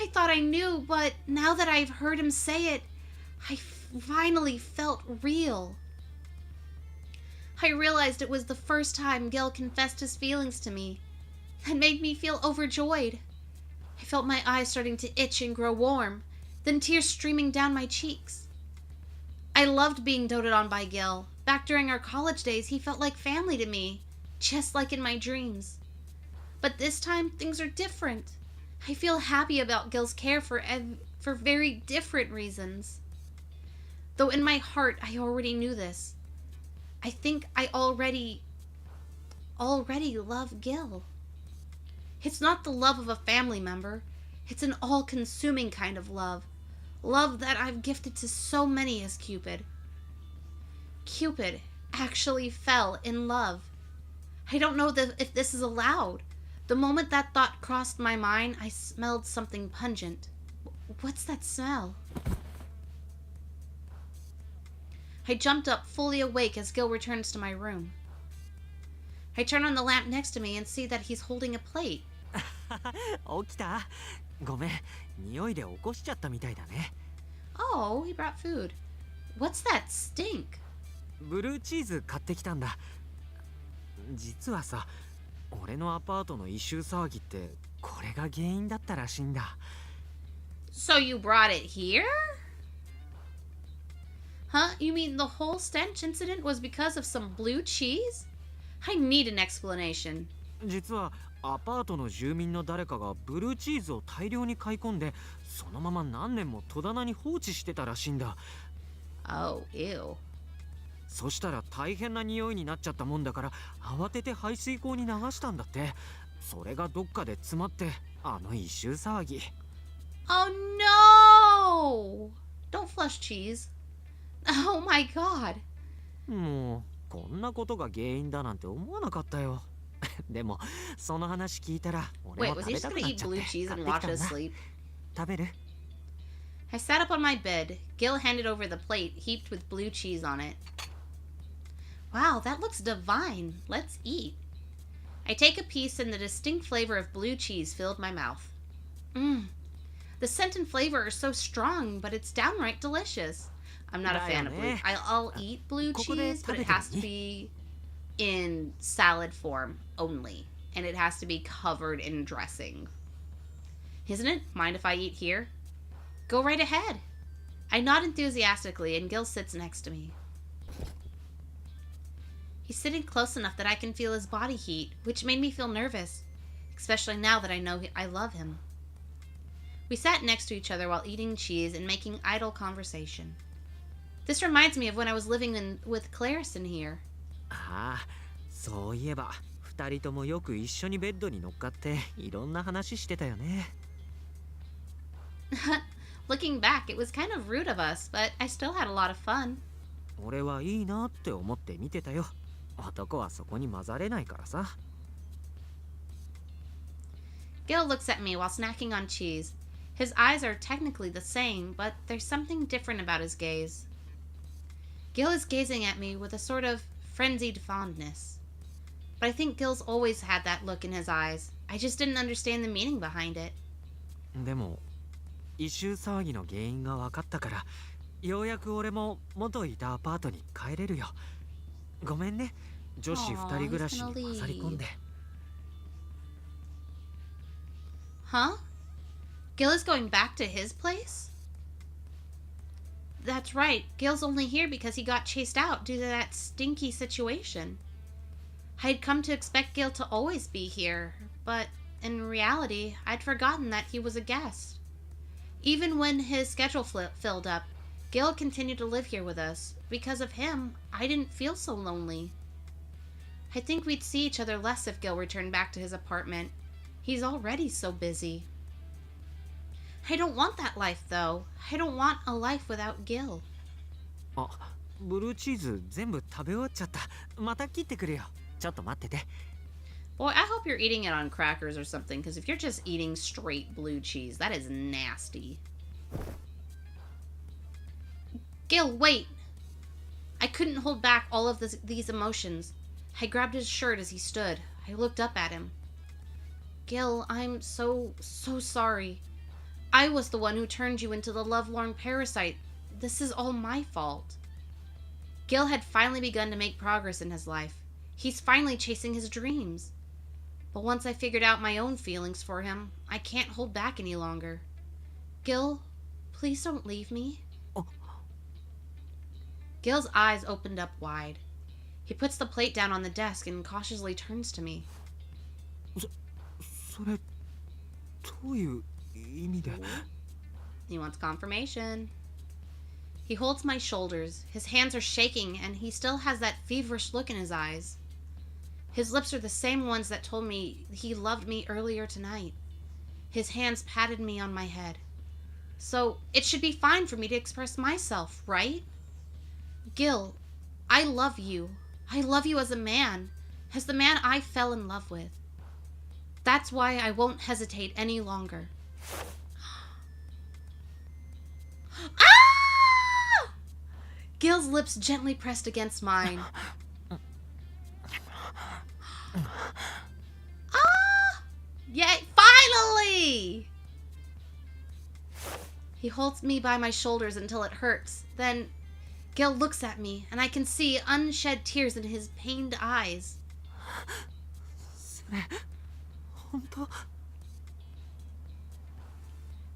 I thought I knew, but now that I've heard him say it, I finally felt real. I realized it was the first time Gil confessed his feelings to me. That made me feel overjoyed. I felt my eyes starting to itch and grow warm, then tears streaming down my cheeks. I loved being doted on by Gil. Back during our college days, he felt like family to me, just like in my dreams. But this time, things are different. I feel happy about Gil's care for very different reasons. Though in my heart, I already knew this. I think I already love Gil. It's not the love of a family member. It's an all-consuming kind of love. Love that I've gifted to so many as Cupid. Cupid actually fell in love. I don't know if this is allowed. The moment that thought crossed my mind, I smelled something pungent. What's that smell? I jumped up, fully awake, as Gil returns to my room. I turn on the lamp next to me and see that he's holding a plate. 起きた？ごめん、匂いで起こしちゃったみたいだね。 Oh, he brought food. What's that stink? ブルーチーズ買ってきたんだ。実はさ、俺のアパートの異臭騒ぎってこれが原因だったらしいんだ。 So you brought it here? Huh? You mean the whole stench incident was because of some blue cheese? I need an explanation. 実はアパートの住民の誰かがブルーチーズを大量に買い込んで、そのまま何年も戸棚に放置してたらしいんだ。 Oh, ew. そしたら大変な匂いになっちゃったもんだから、慌てて排水溝に流したんだって。それがどっかで詰まって、あの異臭騒ぎ。 Oh no! Don't flush cheese. Oh my god. もうこんなことが原因だなんて思わなかったよ。でもその話聞いたら俺 Wait, も was 食 he べ just たく gonna なっ eat ちゃっ blue て cheese 買っ and てき watch たん us だ。 sleep? 食べる？ I sat up on my bed. Gil handed over the plate heaped with blue cheese on it. Wow, that looks divine. Let's eat. I take a piece and the distinct flavor of blue cheese filled my mouth. Mmm. The scent and flavor are so strong, but it's downright delicious. I'm not a fan of blue. I'll eat blue cheese, but it has to be in salad form only. And it has to be covered in dressing. Isn't it? Mind if I eat here? Go right ahead. I nod enthusiastically and Gil sits next to me. He's sitting close enough that I can feel his body heat, which made me feel nervous, especially now that I know I love him. We sat next to each other while eating cheese and making idle conversation. This reminds me of when I was living with Clarison here. ああ、そういえば二人ともよく一緒にベッドに乗っかっていろんな話してたよね。Looking back, it was kind of rude of us, but I still had a lot of fun. 俺はいいなって思って見てたよ。男はそこに混ざれないからさ。Gil looks at me while snacking on cheese. His eyes are technically the same, but there's something different about his gaze. Gil is gazing at me with a sort of frenzied fondness. But I think Gil's always had that look in his eyes. I just didn't understand the meaning behind it. でも異臭騒ぎの原因が分かったから、ようやく俺も元いたアパートに帰れるよ。ごめんね、女子2人暮らしに混ざり込んで。Huh? Gil is going back to his place? That's right. Gil's only here because he got chased out due to that stinky situation. I'd come to expect Gil to always be here, but in reality, I'd forgotten that he was a guest. Even when his schedule filled up, Gil continued to live here with us. Because of him, I didn't feel so lonely. I think we'd see each other less if Gil returned back to his apartment. He's already so busy. I don't want that life, though. I don't want a life without Gil. あ、ブルーチーズ全部食べ終わっちゃった。また切ってくれよ。ちょっと待ってて。Boy, I hope you're eating it on crackers or something, because if you're just eating straight blue cheese, that is nasty. Gil, wait! I couldn't hold back all of these emotions. I grabbed his shirt as he stood. I looked up at him. Gil, I'm so sorry. I was the one who turned you into the lovelorn parasite. This is all my fault. Gil had finally begun to make progress in his life. He's finally chasing his dreams. But once I figured out my own feelings for him, I can't hold back any longer. Gil, please don't leave me. Oh. Gil's eyes opened up wide. He puts the plate down on the desk and cautiously turns to me. それどういう意味で？ He wants confirmation. He holds my shoulders. His hands are shaking, and he still has that feverish look in his eyes. His lips are the same ones that told me he loved me earlier tonight. His hands patted me on my head. So it should be fine for me to express myself, right? Gil, I love you. I love you as a man, as the man I fell in love with. That's why I won't hesitate any longer. Ah! Gil's lips gently pressed against mine. Ah! Yay! Finally! He holds me by my shoulders until it hurts. Then Gil looks at me, and I can see unshed tears in his pained eyes. それ本当？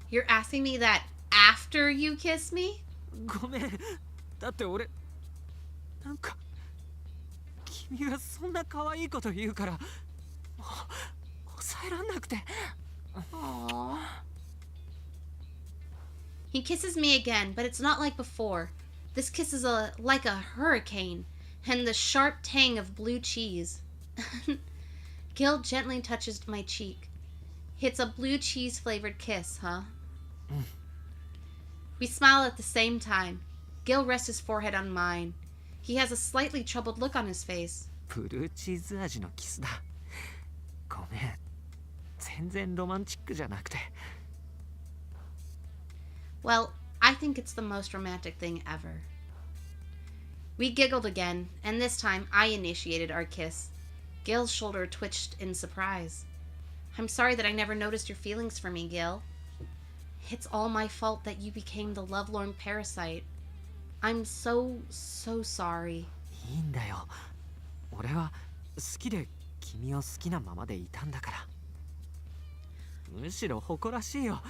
You're asking me that after you kiss me? ごめん。だって俺なんか君がそんな可愛いこと言うからもう抑えらんなくて。 Aww. He kisses me again, but it's not like before. This kiss is like a hurricane, and the sharp tang of blue cheese. Gil gently touches my cheek. It's a blue cheese flavored kiss, huh? We smile at the same time. Gil rests his forehead on mine. He has a slightly troubled look on his face. ブルーチーズ味のキスだ。ごめん。全然ロマンチックじゃなくて。 Well, I think it's the most romantic thing ever. We giggled again, and this time I initiated our kiss. Gil's shoulder twitched in surprise. I'm sorry that I never noticed your feelings for me, Gil. It's all my fault that you became the lovelorn parasite. I'm so sorry. いいんだよ。俺は好きで君を好きなままでいたんだから。むしろ誇らしいよ。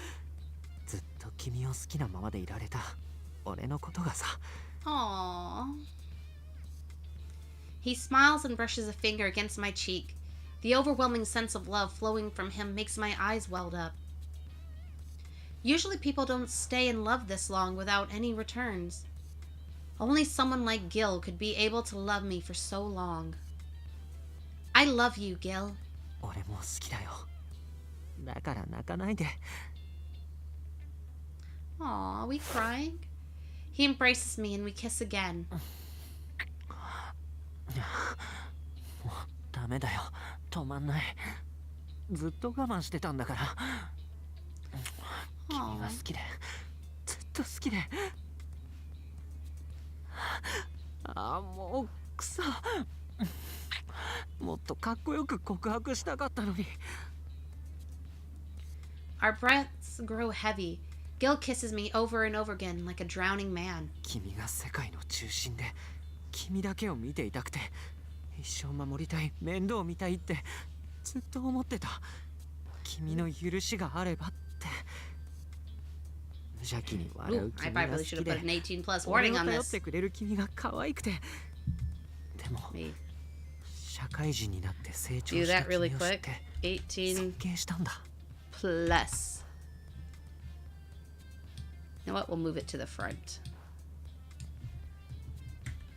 ずっと君を好きなままでいられた俺のことがさ。 Aww. He smiles and brushes a finger against my cheek. The overwhelming sense of love flowing from him makes my eyes weld up. Usually people don't stay in love this long without any returns. Only someone like Gil could be able to love me for so long. I love you, Gil. 俺も好きだよ。だから泣かないで。Aw, are we crying? He embraces me and we kiss again. もうダメだよ、止まんない。ずっと我慢してたんだから。君が好きで、ずっと好きで。ああ、もうくそ。もっとかっこよく告白したかったのに。Our breaths grow heavy. Gil kisses me over and over again like a drowning man. 君が世界の中心で、君だけを見ていたくて、一生守りたい、面倒見たいってずっと思ってた。君の許しがあればって。無邪気に笑う Ooh, I 君が probably 好 should き have put で、 an 18 plus 俺 warning を on 頼っ this. てくれる君が可愛くて。でも Me 社会人になって成長 do した that really 君を知っ quick. て 18尊敬したんだ。 plus. You know what? We'll move it to the front.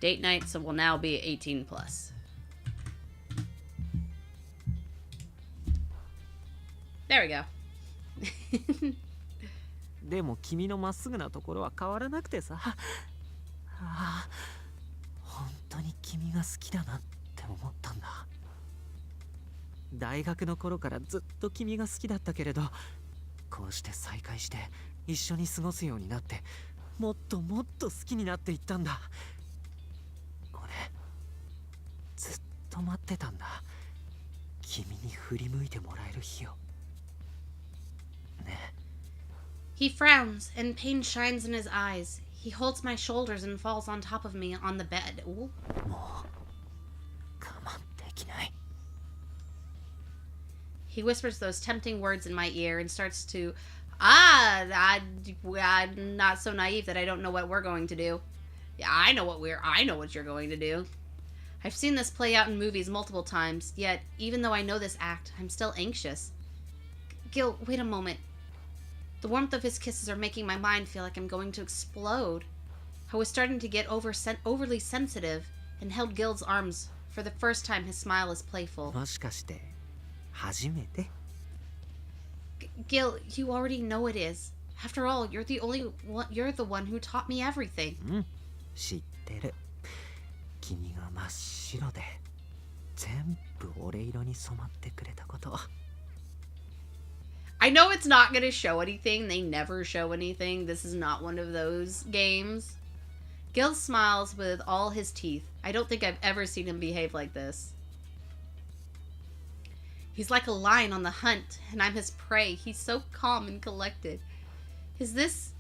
Date night, so will now be 18 plus. There we go. でも君のまっすぐなところは変わらなくてさ。ああ、本当に君が好きだなって思ったんだ。大学の頃からずっと君が好きだったけれど、こうして再会して一緒に過ごすようになって、もっともっと好きになっていったんだ。俺ずっと待ってたんだ。君に振り向いてもらえる日を。ねえ。 He frowns, and pain shines in his eyes. He holds my shoulders and falls on top of me on the bed. Ooh. もう我慢できない。 He whispers those tempting words in my ear and starts to, I'm not so naive that I don't know what we're going to do. Yeah, I know what you're going to do. I've seen this play out in movies multiple times, yet even though I know this act, I'm still anxious. Gil, wait a moment. The warmth of his kisses are making my mind feel like I'm going to explode. I was starting to get overly sensitive and held Gil's arms. For the first time, his smile is playful. もしかして初めて？ Gil, you already know it is. After all, you're the one who taught me everything. うん、知ってる。君が真っ白で全部俺色に染まってくれたこと。 I know it's not going to show anything. They never show anything. This is not one of those games. Gil smiles with all his teeth. I don't think I've ever seen him behave like this. He's like a lion on the hunt, and I'm his prey. He's so calm and collected. Is this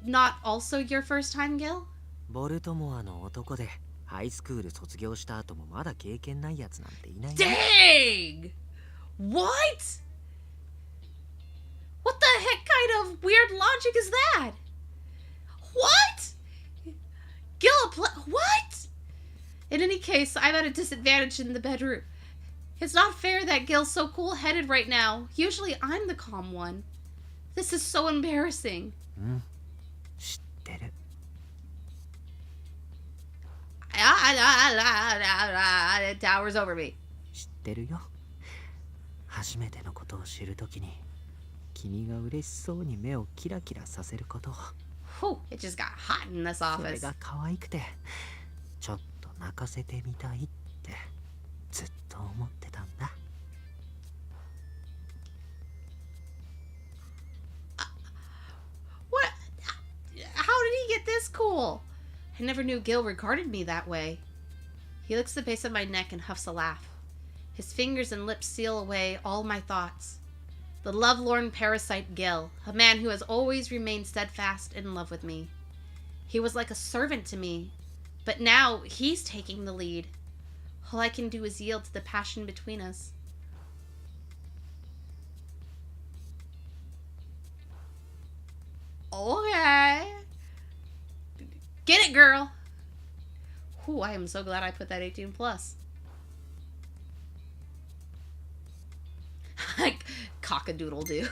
not also your first time, Gil? ボルトモアの男でハイスクール卒業した後もまだ経験ないやつなんていないよ。 Dang! What? What the heck kind of weird logic is that? What? What? In any case, I'm at a disadvantage in the bedroom. It's not fair that Gil's so cool-headed right now. Usually I'm the calm one. This is so embarrassing. うん、知ってる。 It towers over me. 知ってるよ。初めてのことを知るときに君が嬉しそうに目をキラキラさせること。 Whew, it just got hot in this それ office. が可愛くてちょっと泣かせてみたいってずっと思ってたんだ。 What? How did he get this cool? I never knew Gil regarded me that way. He licks the base of my neck and huffs a laugh. His fingers and lips seal away all my thoughts. The lovelorn parasite Gil, a man who has always remained steadfast in love with me. He was like a servant to me, but now he's taking the lead. All I can do is yield to the passion between us. Okay. Get it, girl. Ooh, I am so glad I put that 18 plus. Cock-a-doodle-doo.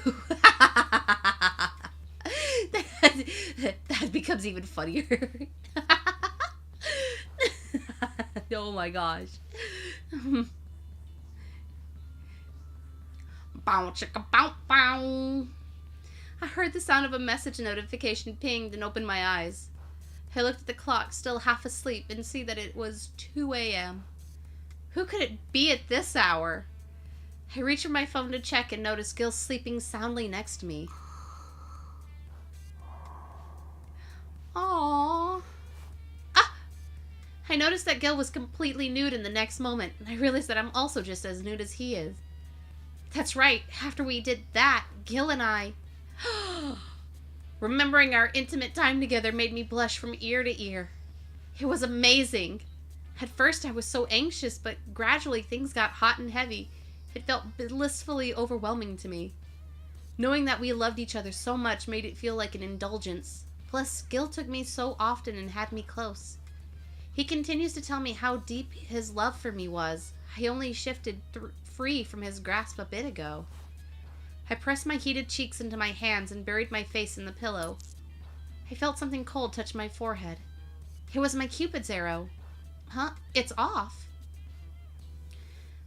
that becomes even funnier. Oh my gosh. Bow chicka bow bow. I heard the sound of a message notification pinged and opened my eyes. I looked at the clock, still half asleep, and see that it was 2 a.m. Who could it be at this hour? I reached for my phone to check and noticed Gil sleeping soundly next to me. Aww. Ah! I noticed that Gil was completely nude in the next moment, and I realized that I'm also just as nude as he is. That's right, after we did that, Gil and I... Remembering our intimate time together made me blush from ear to ear. It was amazing. At first I was so anxious, but gradually things got hot and heavy. It felt blissfully overwhelming to me. Knowing that we loved each other so much made it feel like an indulgence. Plus, Gil took me so often and had me close. He continues to tell me how deep his love for me was. I only shifted free from his grasp a bit ago. I pressed my heated cheeks into my hands and buried my face in the pillow. I felt something cold touch my forehead. It was my Cupid's arrow. Huh? It's off.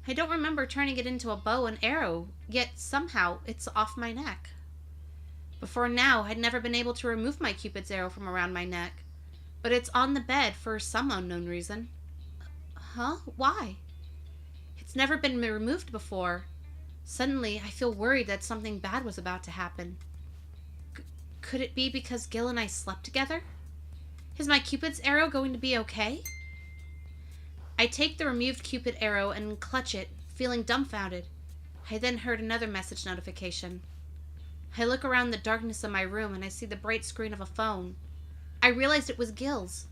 I don't remember turning it into a bow and arrow, yet somehow it's off my neck. Before now, I'd never been able to remove my Cupid's arrow from around my neck, but it's on the bed for some unknown reason. Huh? Why? It's never been removed before. Suddenly, I feel worried that something bad was about to happen. Could it be because Gil and I slept together? Is my Cupid's arrow going to be okay? I take the removed Cupid arrow and clutch it, feeling dumbfounded. I then heard another message notification. I look around the darkness of my room and I see the bright screen of a phone. I realized it was Gil's.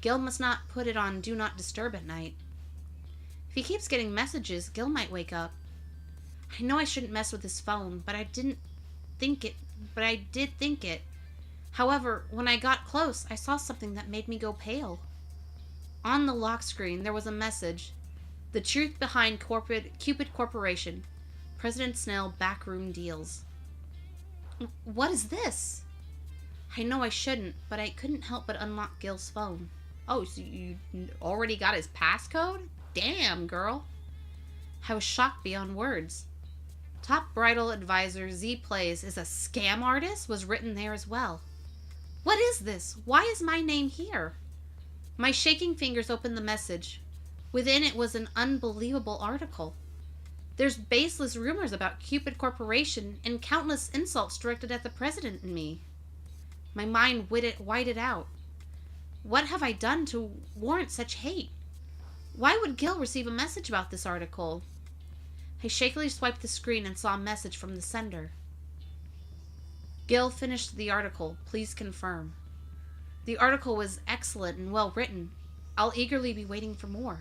Gil must not put it on Do Not Disturb at night. If he keeps getting messages, Gil might wake up. I know I shouldn't mess with his phone, but I did think it. However, when I got close, I saw something that made me go pale. On the lock screen, there was a message. The truth behind Cupid Corporation. President Snail backroom deals. What is this? I know I shouldn't, but I couldn't help but unlock Gil's phone. Oh, so you already got his passcode? Damn, girl. I was shocked beyond words. Top bridal advisor Szeplays is a scam artist was written there as well. What is this? Why is my name here? My shaking fingers opened the message. Within it was an unbelievable article. There's baseless rumors about Cupid Corporation and countless insults directed at the president and me. My mind whited out. What have I done to warrant such hate? Why would Gil receive a message about this article? I shakily swiped the screen and saw a message from the sender. Gil finished the article. Please confirm. The article was excellent and well written. I'll eagerly be waiting for more.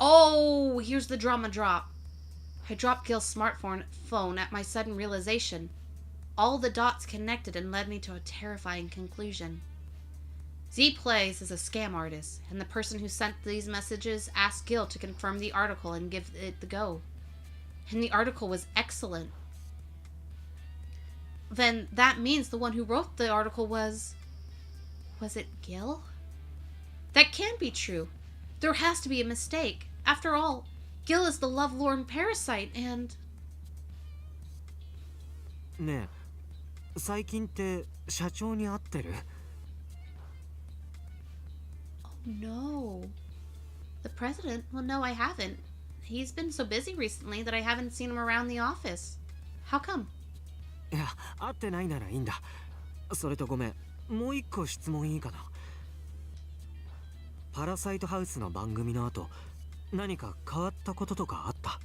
Oh, here's the drama drop. I dropped Gil's smartphone at my sudden realization. All the dots connected and led me to a terrifying conclusion. Szeplays is a scam artist, and the person who sent these messages asked Gil to confirm the article and give it the go. And the article was excellent. Then that means the one who wrote the article was... Was it Gil? That can't be true. There has to be a mistake. After all, Gil is the lovelorn parasite and... ねえ、最近って社長に会ってる? No. The president? Well, no, I haven't. He's been so busy recently that I haven't seen him around the office. How come? いや、会ってないならいいんだ。それとごめん、もう一個質問いいかな。パラサイトハウスの番組の後、何か変わったこととかあった?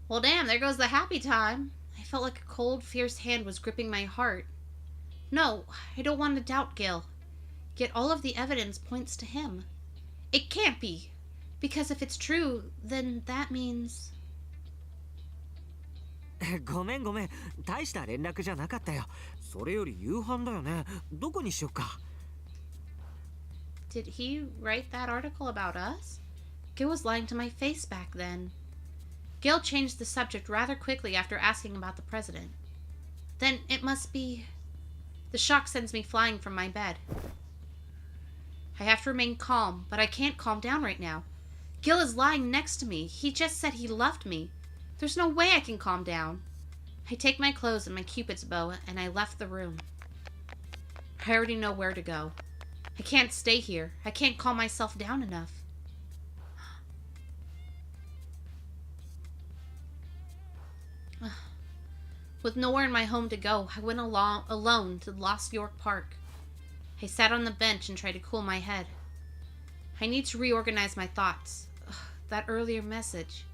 Well, damn, there goes the happy time. I felt like a cold, fierce hand was gripping my heart. No, I don't want to doubt Gil. Yet all of the evidence points to him. It can't be. Because if it's true, then that means... ごめんごめん、大した連絡じゃなかったよ。それより夕飯だよね。どこにしよっか? Did he write that article about us? Gil was lying to my face back then. Gil changed the subject rather quickly after asking about the president. Then it must be... The shock sends me flying from my bed. I have to remain calm, but I can't calm down right now. Gil is lying next to me. He just said he loved me. There's no way I can calm down. I take my clothes and my Cupid's bow and I left the room. I already know where to go. I can't stay here. I can't calm myself down enough. With nowhere in my home to go, I went alone to Lost York Park. I sat on the bench and tried to cool my head. I need to reorganize my thoughts. That earlier message.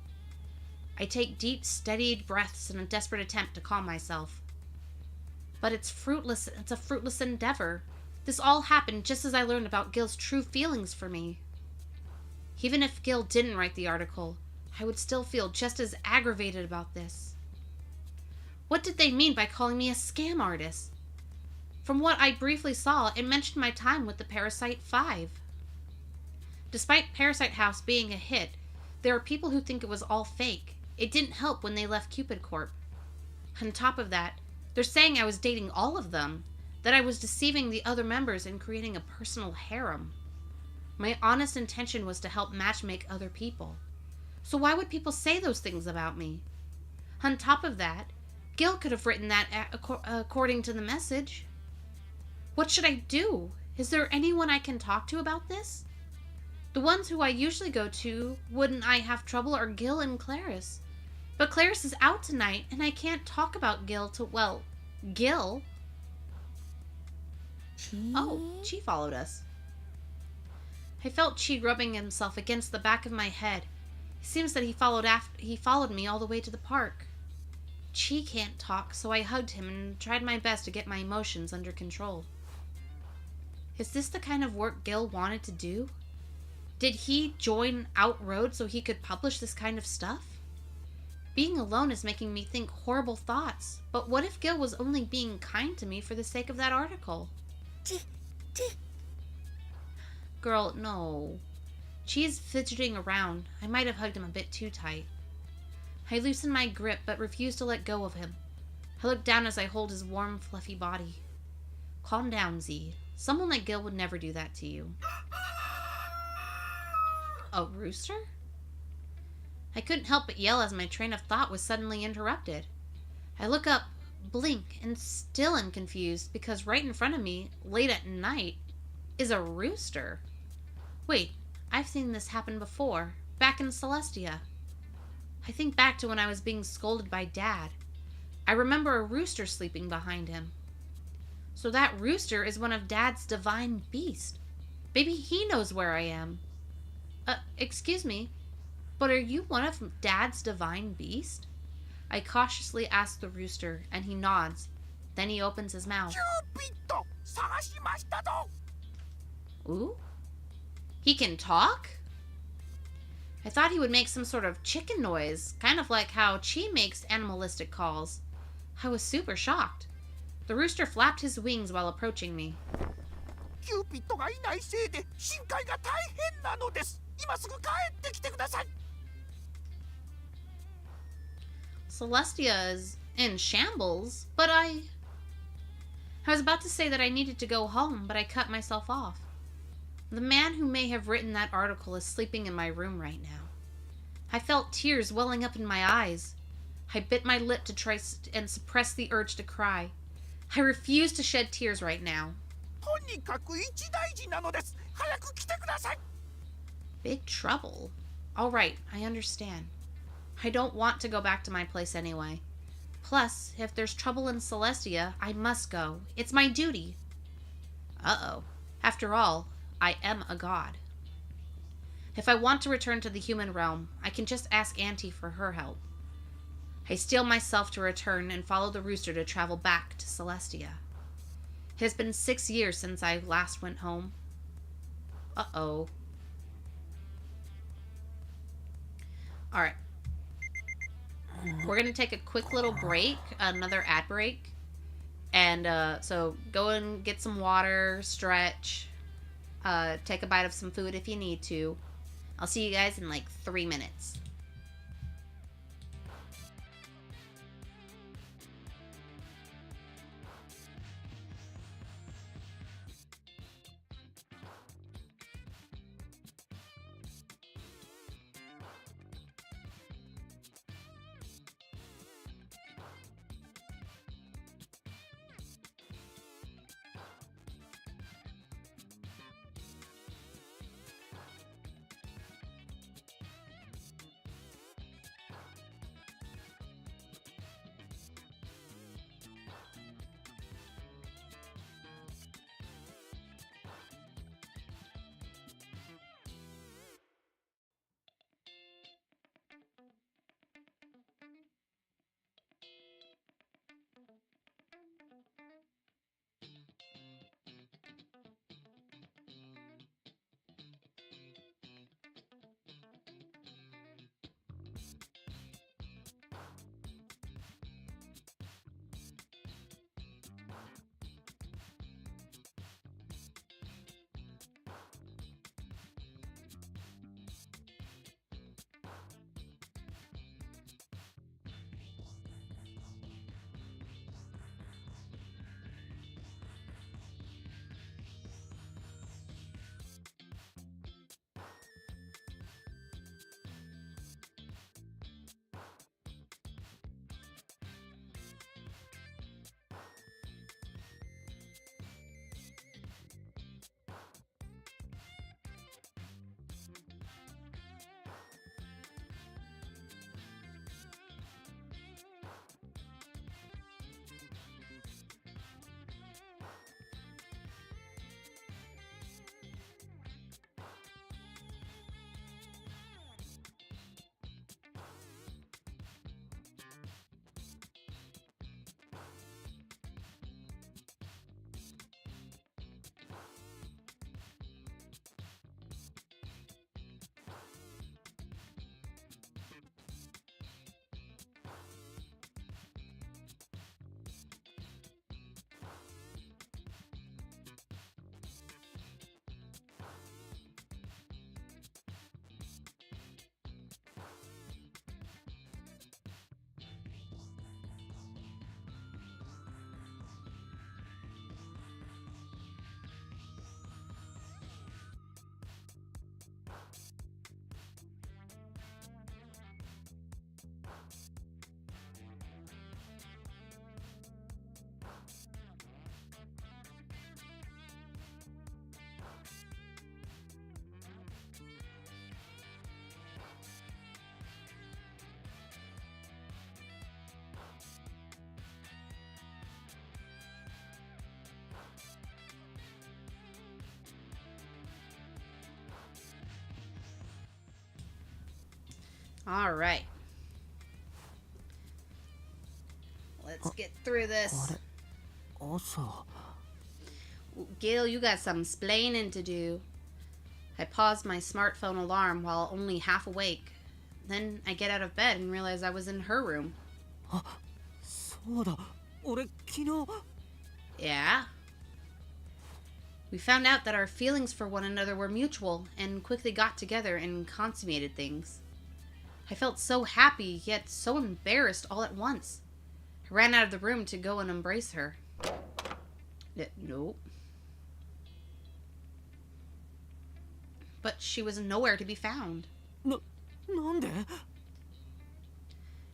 I take deep, steadied breaths in a desperate attempt to calm myself. But it's fruitless. It's a fruitless endeavor. This all happened just as I learned about Gil's true feelings for me. Even if Gil didn't write the article, I would still feel just as aggravated about this. What did they mean by calling me a scam artist? From what I briefly saw, it mentioned my time with the Parasite 5. Despite Parasite House being a hit, there are people who think it was all fake. It didn't help when they left Cupid Corp. On top of that, they're saying I was dating all of them, that I was deceiving the other members and creating a personal harem. My honest intention was to help matchmake other people. So why would people say those things about me? On top of that, Gil could have written that according to the message. What should I do? Is there anyone I can talk to about this? The ones who I usually go to, wouldn't I have trouble, are Gil and Clarice. But Clarice is out tonight, and I can't talk about Gil to, well, Gil. Oh, Chi followed us. I felt Chi rubbing himself against the back of my head. It seems that he followed me all the way to the park. Chi can't talk, so I hugged him and tried my best to get my emotions under control. Is this the kind of work Gil wanted to do? Did he join Outroad so he could publish this kind of stuff? Being alone is making me think horrible thoughts, but what if Gil was only being kind to me for the sake of that article? Girl, no. Chi's fidgeting around. I might have hugged him a bit too tight. I loosened my grip, but refused to let go of him. I looked down as I hold his warm, fluffy body. Calm down, Z. Someone like Gil would never do that to you. A rooster? I couldn't help but yell as my train of thought was suddenly interrupted. I look up, blink, and still am confused because right in front of me, late at night, is a rooster. Wait, I've seen this happen before, back in Celestia. I think back to when I was being scolded by Dad. I remember a rooster sleeping behind him. So that rooster is one of Dad's divine beasts. Maybe he knows where I am. Excuse me, but are you one of Dad's divine beasts? I cautiously ask the rooster, and he nods. Then he opens his mouth. Ooh? He can talk? I thought he would make some sort of chicken noise, kind of like how Chi makes animalistic calls. I was super shocked. The rooster flapped his wings while approaching me. Celestia is in shambles, but I was about to say that I needed to go home, but I cut myself off. The man who may have written that article is sleeping in my room right now. I felt tears welling up in my eyes. I bit my lip to try and suppress the urge to cry. I refuse to shed tears right now. Big trouble. All right, I understand. I don't want to go back to my place anyway. Plus, if there's trouble in Celestia, I must go. It's my duty. Uh-oh. After all, I am a god. If I want to return to the human realm, I can just ask Auntie for her help. I steel myself to return and follow the rooster to travel back to Celestia. It has been 6 years since I last went home. Uh-oh. Alright. We're going to take a quick little break, another ad break. And so go and get some water, stretch, take a bite of some food if you need to. I'll see you guys in like 3 minutes. All right. Let's get through this. 朝 Gil, you got some splaining to do. I paused my smartphone alarm while only half awake. Then I get out of bed and realize I was in her room. そうだ俺昨日 Yeah. We found out that our feelings for one another were mutual and quickly got together and consummated things. I felt so happy, yet so embarrassed all at once. I ran out of the room to go and embrace her. Nope. But she was nowhere to be found. なんで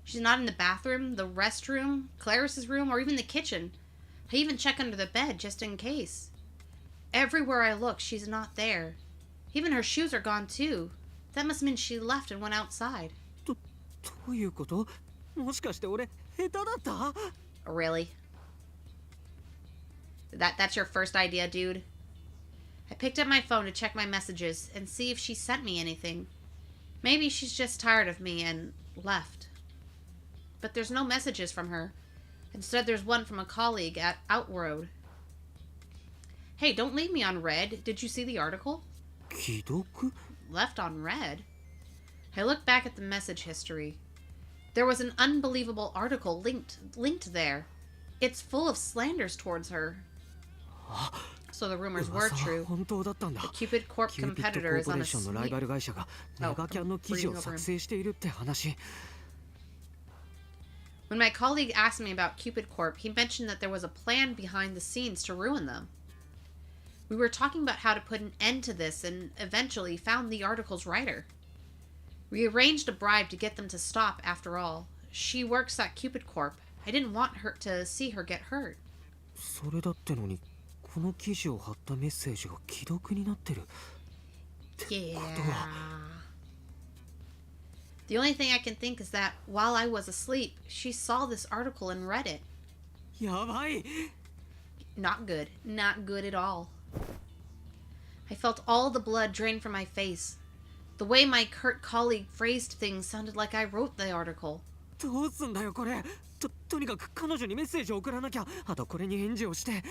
She's not in the bathroom, the restroom, Clarice's room, or even the kitchen. I even check under the bed just in case. Everywhere I look, she's not there. Even her shoes are gone too. That must mean she left and went outside. どういうこともしかして俺下手だった Really? That's your first idea, dude? I picked up my phone to check my messages and see if she sent me anything. Maybe she's just tired of me and left. But there's no messages from her. Instead, there's one from a colleague at Outroad. Hey, don't leave me on red. Did you see the article? 既読 Left on red? I looked back at the message history. There was an unbelievable article linked there. It's full of slanders towards her. So the rumors were 噂は true. 本当だったんだ The Cupid Corp キューピッド competitor コー is ポレ on ー a ションのライバル会社がネガキャンの記事を作成しているって話 When my colleague asked me about Cupid Corp, he mentioned that there was a plan behind the scenes to ruin them. We were talking about how to put an end to this and eventually found the article's writer. We arranged a bribe to get them to stop after all. She works at Cupid Corp. I didn't want her to see her get hurt. それだってのにこの記事を貼ったメッセージが既読になってる Yeah. The only thing I can think is that while I was asleep, she saw this article and read it. やばい Not good. Not good at all. I felt all the blood drain from my face. The way my curt colleague phrased things sounded like I wrote the article. どうすんだよこれとにかく彼女にメッセージを送らなきゃあとこれに返事をして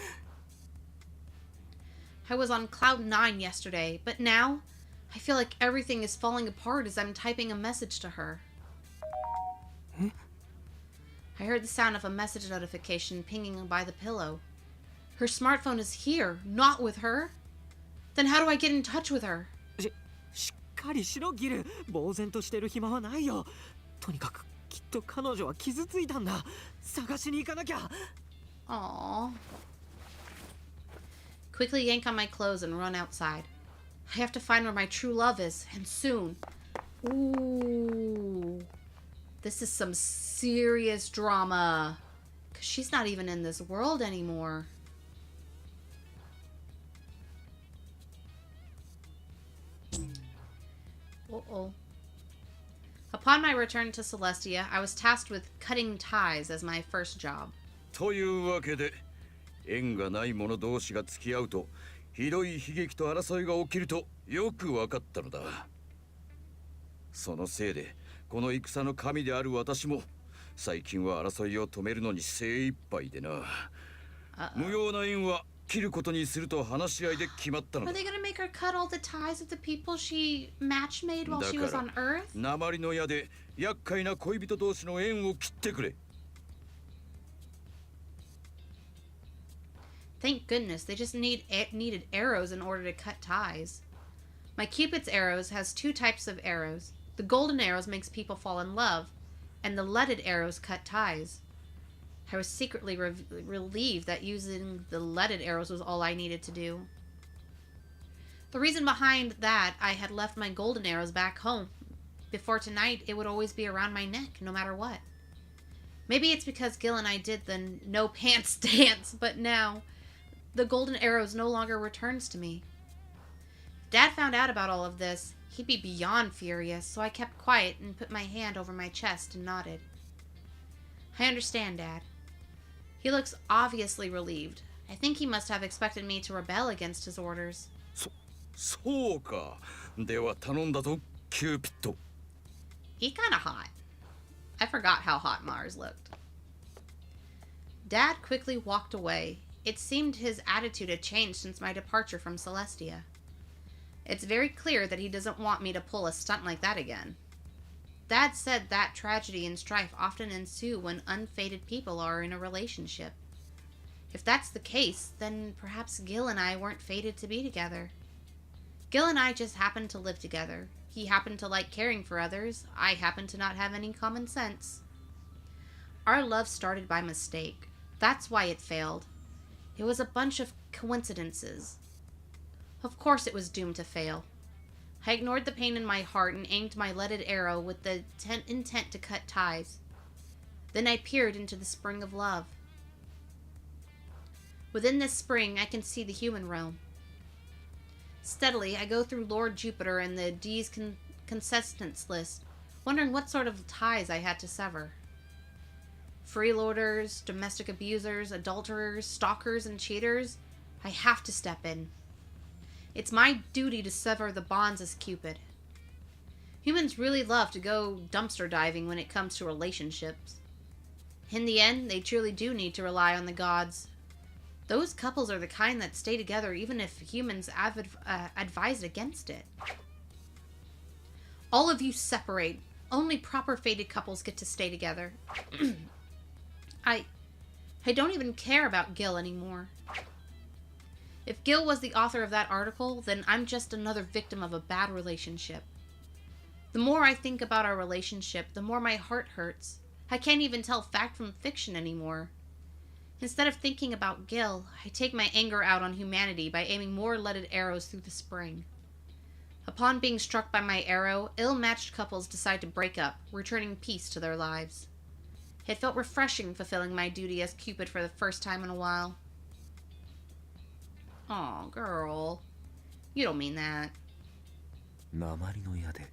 I was on cloud 9 yesterday, but now I feel like everything is falling apart as I'm typing a message to her. Eh? I heard the sound of a message notification pinging by the pillow. Her smartphone is here, not with her. Then how do I get in touch with her? しっかりしろギル呆然としてる暇はないよとにかくきっと彼女は傷ついたんだ探しに行かなきゃ Aww. Quickly yank on my clothes and run outside. I have to find where my true love is, and soon. Ooh. This is some serious drama. 'Cause she's not even in this world anymore. Uh-oh. Upon my return to Celestia, I was tasked with cutting ties as my first job. というわけで縁がない者同士が付き合うとひどい悲劇と争いが起きるとよく分かったのだ。そのせいでこの戦の神である私も最近は争いを止めるのに精一杯でな。無用な縁は切ることにすると話し合いで決まったの Are だ。 they gonna make her cut all the ties with the people she match made while she was on Earth? 鉛の矢で厄介な恋人同士の縁を切ってくれ。 Thank goodness, they just needed arrows in order to cut ties. My Cupid's arrows has two types of arrows. The golden arrows makes people fall in love, and the leaded arrows cut ties. I was secretly relieved that using the leaded arrows was all I needed to do. The reason behind that, I had left my golden arrows back home. Before tonight, it would always be around my neck, no matter what. Maybe it's because Gil and I did the no pants dance, but now the golden arrows no longer returns to me. If Dad found out about all of this, he'd be beyond furious, so I kept quiet and put my hand over my chest and nodded. I understand, Dad. He looks obviously relieved. I think he must have expected me to rebel against his orders. そうか。では頼んだぞ、キューピッド。He kind of hot. I forgot how hot Mars looked. Dad quickly walked away. It seemed his attitude had changed since my departure from Celestia. It's very clear that he doesn't want me to pull a stunt like that again. Dad said that tragedy and strife often ensue when unfated people are in a relationship. If that's the case, then perhaps Gil and I weren't fated to be together. Gil and I just happened to live together. He happened to like caring for others. I happened to not have any common sense. Our love started by mistake. That's why it failed. It was a bunch of coincidences. Of course it was doomed to fail. I ignored the pain in my heart and aimed my leaded arrow with the intent to cut ties. Then I peered into the spring of love. Within this spring, I can see the human realm. Steadily, I go through Lord Jupiter and the D's consistence list, wondering what sort of ties I had to sever. Freeloaders, domestic abusers, adulterers, stalkers, and cheaters, I have to step in. It's my duty to sever the bonds as Cupid. Humans really love to go dumpster diving when it comes to relationships. In the end, they truly do need to rely on the gods. Those couples are the kind that stay together even if humans advise against it. All of you separate. Only proper fated couples get to stay together. I don't even care about Gil anymore. If Gil was the author of that article, then I'm just another victim of a bad relationship. The more I think about our relationship, the more my heart hurts. I can't even tell fact from fiction anymore. Instead of thinking about Gil, I take my anger out on humanity by aiming more leaded arrows through the spring. Upon being struck by my arrow, ill-matched couples decide to break up, returning peace to their lives. It felt refreshing fulfilling my duty as Cupid for the first time in a while. Aw, girl. You don't mean that. 鉛の矢で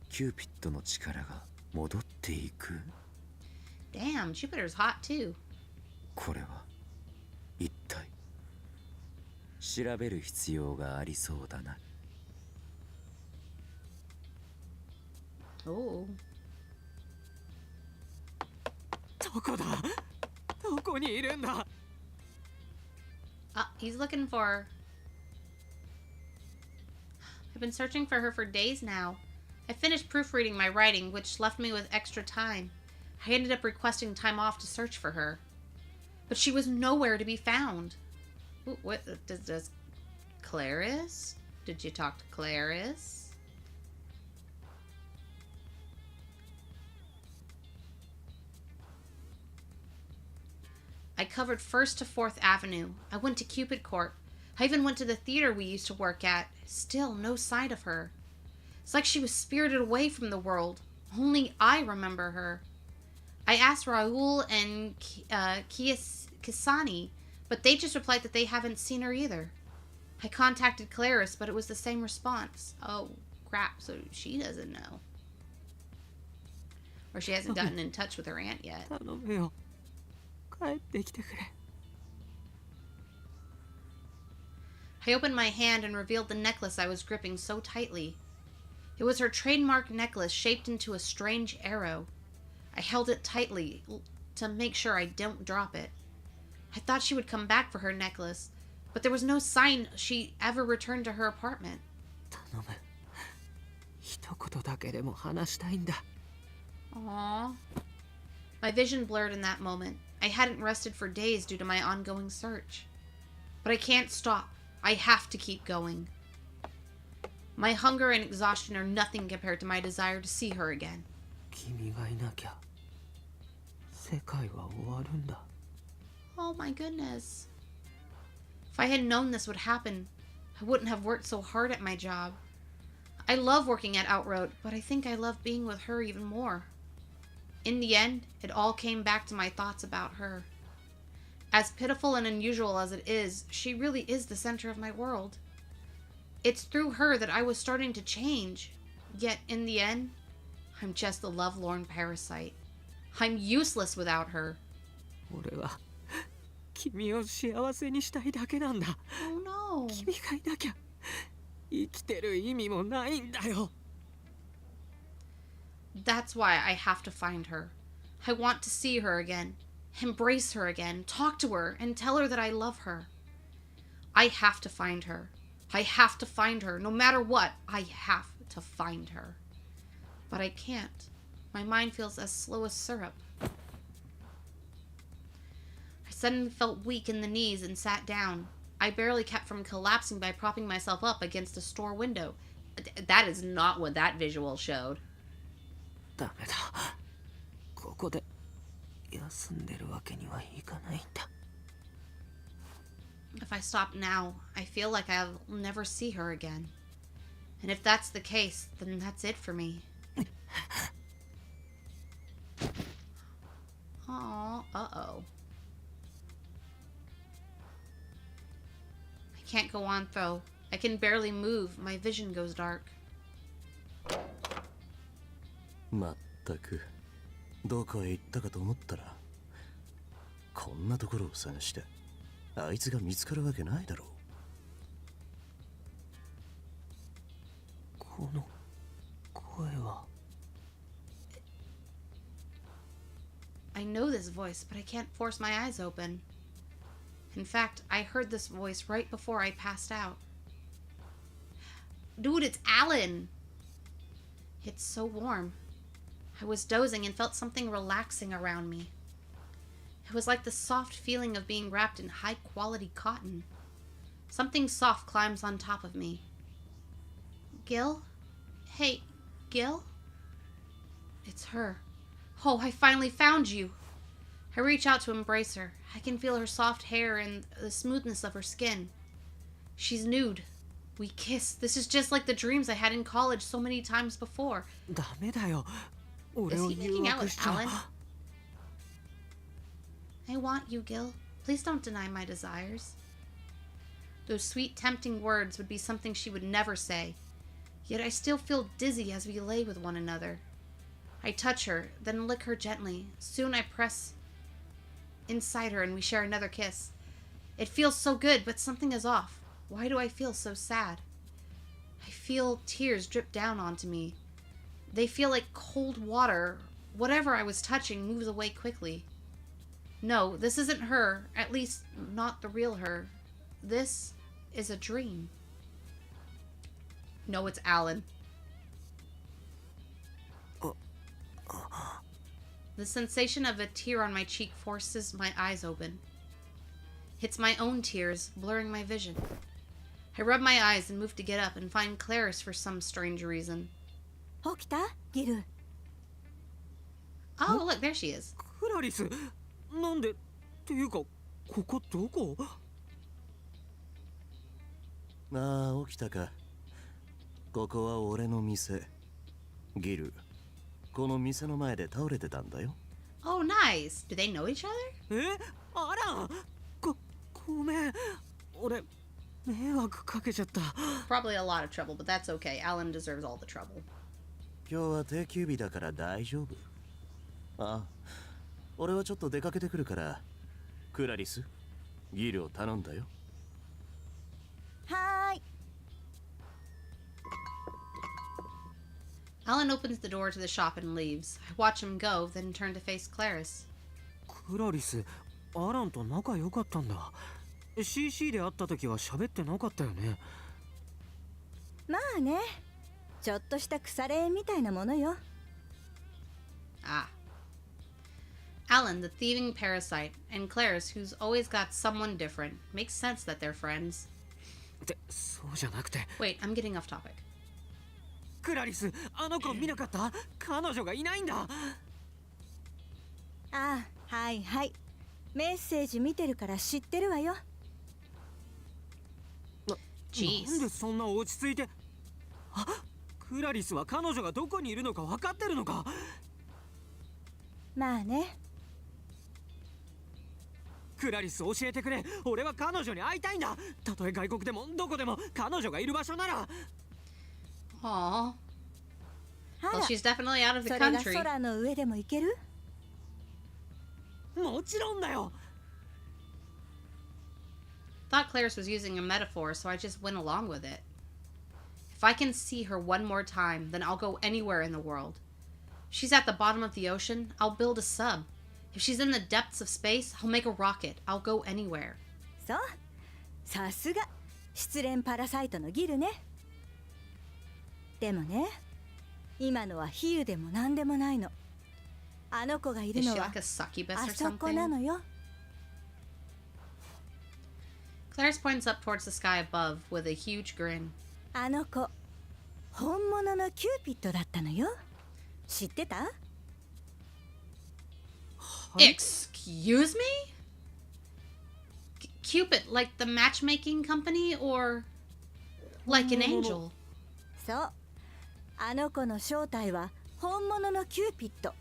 キューピッドの力が戻っていく。 Damn, Jupiter's hot too. これは一体調べる必要がありそうだな。 Oh. どこだ？どこにいるんだ？ He's looking for her. I've been searching for her for days now. I finished proofreading my writing, which left me with extra time. I ended up requesting time off to search for her. But she was nowhere to be found. Ooh, what does Clarice? Did you talk to Clarice? I covered 1st to 4th Avenue. I went to Cupid Court. I even went to the theater we used to work at. Still, no sight of her. It's like she was spirited away from the world. Only I remember her. I asked Raul and Kisani, but they just replied that they haven't seen her either. I contacted Clarice, but it was the same response. Oh, crap, so she doesn't know. Or she hasn't gotten in touch with her aunt yet. 頼むよ。帰ってきてくれ。 I opened my hand and revealed the necklace I was gripping so tightly. It was her trademark necklace shaped into a strange arrow. I held it tightly to make sure I don't drop it. I thought she would come back for her necklace, but there was no sign she ever returned to her apartment. 頼む。一言だけでも話したいんだ。 Aww. My vision blurred in that moment. I hadn't rested for days due to my ongoing search. But I can't stop. I have to keep going. My hunger and exhaustion are nothing compared to my desire to see her again. 君がいなきゃ世界は終わるんだ。 Oh my goodness. If I had known this would happen, I wouldn't have worked so hard at my job. I love working at Outroad, but I think I love being with her even more. In the end, it all came back to my thoughts about her. As pitiful and unusual as it is, she really is the center of my world. It's through her that I was starting to change. Yet, in the end, I'm just a lovelorn parasite. I'm useless without her. 俺は君を幸せにしたいだけなんだ。 Oh no. 君がいなきゃ 生きてる意味もないんだよ。That's why I have to find her. I want to see her again, embrace her again, talk to her, and tell her that I love her. I have to find her. I have to find her. No matter what, I have to find her. But I can't. My mind feels as slow as syrup. I suddenly felt weak in the knees and sat down. I barely kept from collapsing by propping myself up against a store window. That is not what that visual showed. ダメだ。ここで休んでるわけにはいかないんだ。If I stop now, I feel like I'll never see her again. And if that's the case, then that's it for me. Aw, uh-oh. I can't go on, though. I can barely move. My vision goes dark. まったくどこへ行ったかと思ったらこんなところを探してあいつが見つかるわけないだろう。この声は。I know this voice, but I can't force my eyes open. In fact, I heard this voice right before I passed out. Dude, it's Alan! It's so warm. I was dozing and felt something relaxing around me. It was like the soft feeling of being wrapped in high-quality cotton. Something soft climbs on top of me. Gil? Hey, Gil? It's her. Oh, I finally found you. I reach out to embrace her. I can feel her soft hair and the smoothness of her skin. She's nude. We kiss. This is just like the dreams I had in college so many times before. ダメだよ。 Is he making out with Alan? I want you, Gil. Please don't deny my desires. Those sweet, tempting words would be something she would never say. Yet I still feel dizzy as we lay with one another. I touch her, then lick her gently. Soon I press inside her and we share another kiss. It feels so good, but something is off. Why do I feel so sad? I feel tears drip down onto me. They feel like cold water. Whatever I was touching moves away quickly. No, this isn't her. At least, not the real her. This is a dream. No, it's Alan. The sensation of a tear on my cheek forces my eyes open. It's my own tears, blurring my vision. I rub my eyes and move to get up and find Clarice for some strange reason. 起きたギル。 Oh, look, there she is. クラリス、なんでっていうかここどこ？ああ起きたか。ここは俺の店。ギル。この店の前で倒れてたんだよ。 Oh, nice. Do they know each other? え、あら、ごめん。俺迷惑かけちゃった。 Probably a lot of trouble, but that's okay. Alan deserves all the trouble. 今日は定休日だから大丈夫。ああ、俺はちょっと出かけてくるから。クラリス、ギルを頼んだよ。はーい。 Alan opens the door to the shop and leaves. I watch him go, then turn to face Clarice. クラリス、アランと仲良かったんだ。CC で会った時は喋ってなかったよね。まあね。ちょっとした腐れ縁みたいなものよ。 Ah. Alan, the thieving parasite, and Clarice, who's always got someone different. Makes sense that they're friends. ってそうじゃなくて。 Wait, I'm getting off topic. クラリス、あの子見なかった？彼女がいないんだ。ああ、はいはい。メッセージ見てるから知ってるわよ。なんでそんな落ち着いて。あ、クラリスは彼女がどこにいるのか分かってるのか。まあね。クラリス教えてくれ。俺は彼女に会いたいんだ。たとえ外国でもどこでも彼女がいる場所なら。 Aww. あ Well, ら、 she's definitely out of the それが country. 空の上でも行ける？もちろんだよ。 Thought Clarice was using a metaphor, so I just went along with it. If I can see her one more time, then I'll go anywhere in the world. she's at the bottom of the ocean, I'll build a sub. If she's in the depths of space, I'll make a rocket. I'll go anywhere. そう、さすが失恋パラサイトのギルね。でもね、今のは比喩でも何でもないの。あの子がいる Is の she は like a succubus あ or そこな something? のよ。Clarice points up towards the sky above with a huge grin. あの子、本物のキューピッドだったのよ。知ってた？ Excuse me? Cupid, like the matchmaking company, or like an angel? そう、あの子の正体は本物のキューピッド。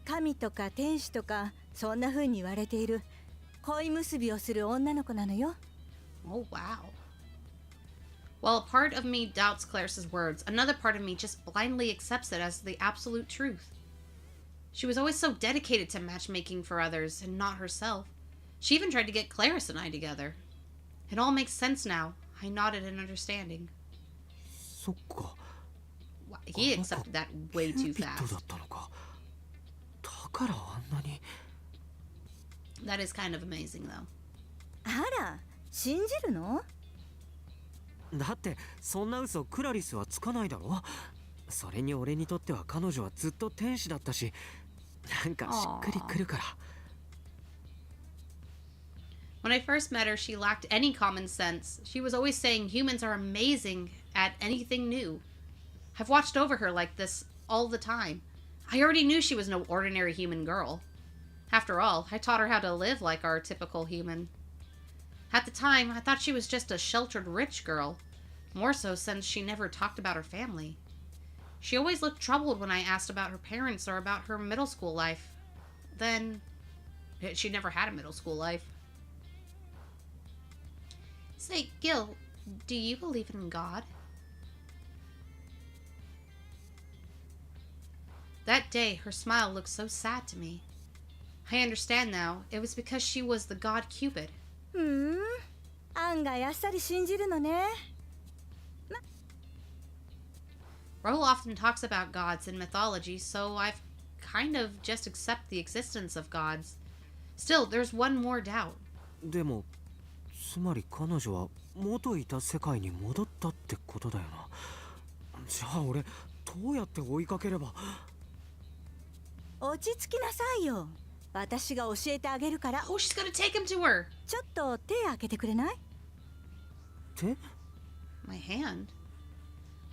神とか天使とかそんな風に言われている恋結びをする女の子なのよ。 Oh, wow. While a part of me doubts Clarice's words, another part of me just blindly accepts it as the absolute truth. She was always so dedicated to matchmaking for others and not herself. She even tried to get Clarice and I together. It all makes sense now. I nodded in understanding. そっか。 Wow, he accepted that way too キューピッド fast. だったのか。だからあんなに。 That is kind of amazing, though. あら、信じるの？だってそんな嘘クラリスはつかないだろ。それに俺にとっては彼女はずっと天使だったし、なんかしっくりくるから。 When I first met her, she lacked any common sense. She was always saying humans are amazing at anything new. I've watched over her like this all the time. I already knew she was no ordinary human girl. After all, I taught her how to live like our typical human. At the time, I thought she was just a sheltered rich girl. More so since she never talked about her family. She always looked troubled when I asked about her parents or about her middle school life. Then, she never had a middle school life. Say, Gil, do you believe in God? That day, her smile looked so sad to me. I understand now. It was because she was the god Cupid. 案外あっさり信じるのね。 Roll often talks about gods in mythology, so I've kind of just accept the existence of gods. Still, there's one more doubt. でもつまり彼女は元いた世界に戻ったってことだよな。じゃあ俺どうやって追いかければ。落ち着きなさいよ。私が教えてあげるから。 Oh, she's gonna take him to her. ちょっと手開けてくれない？手？ My hand.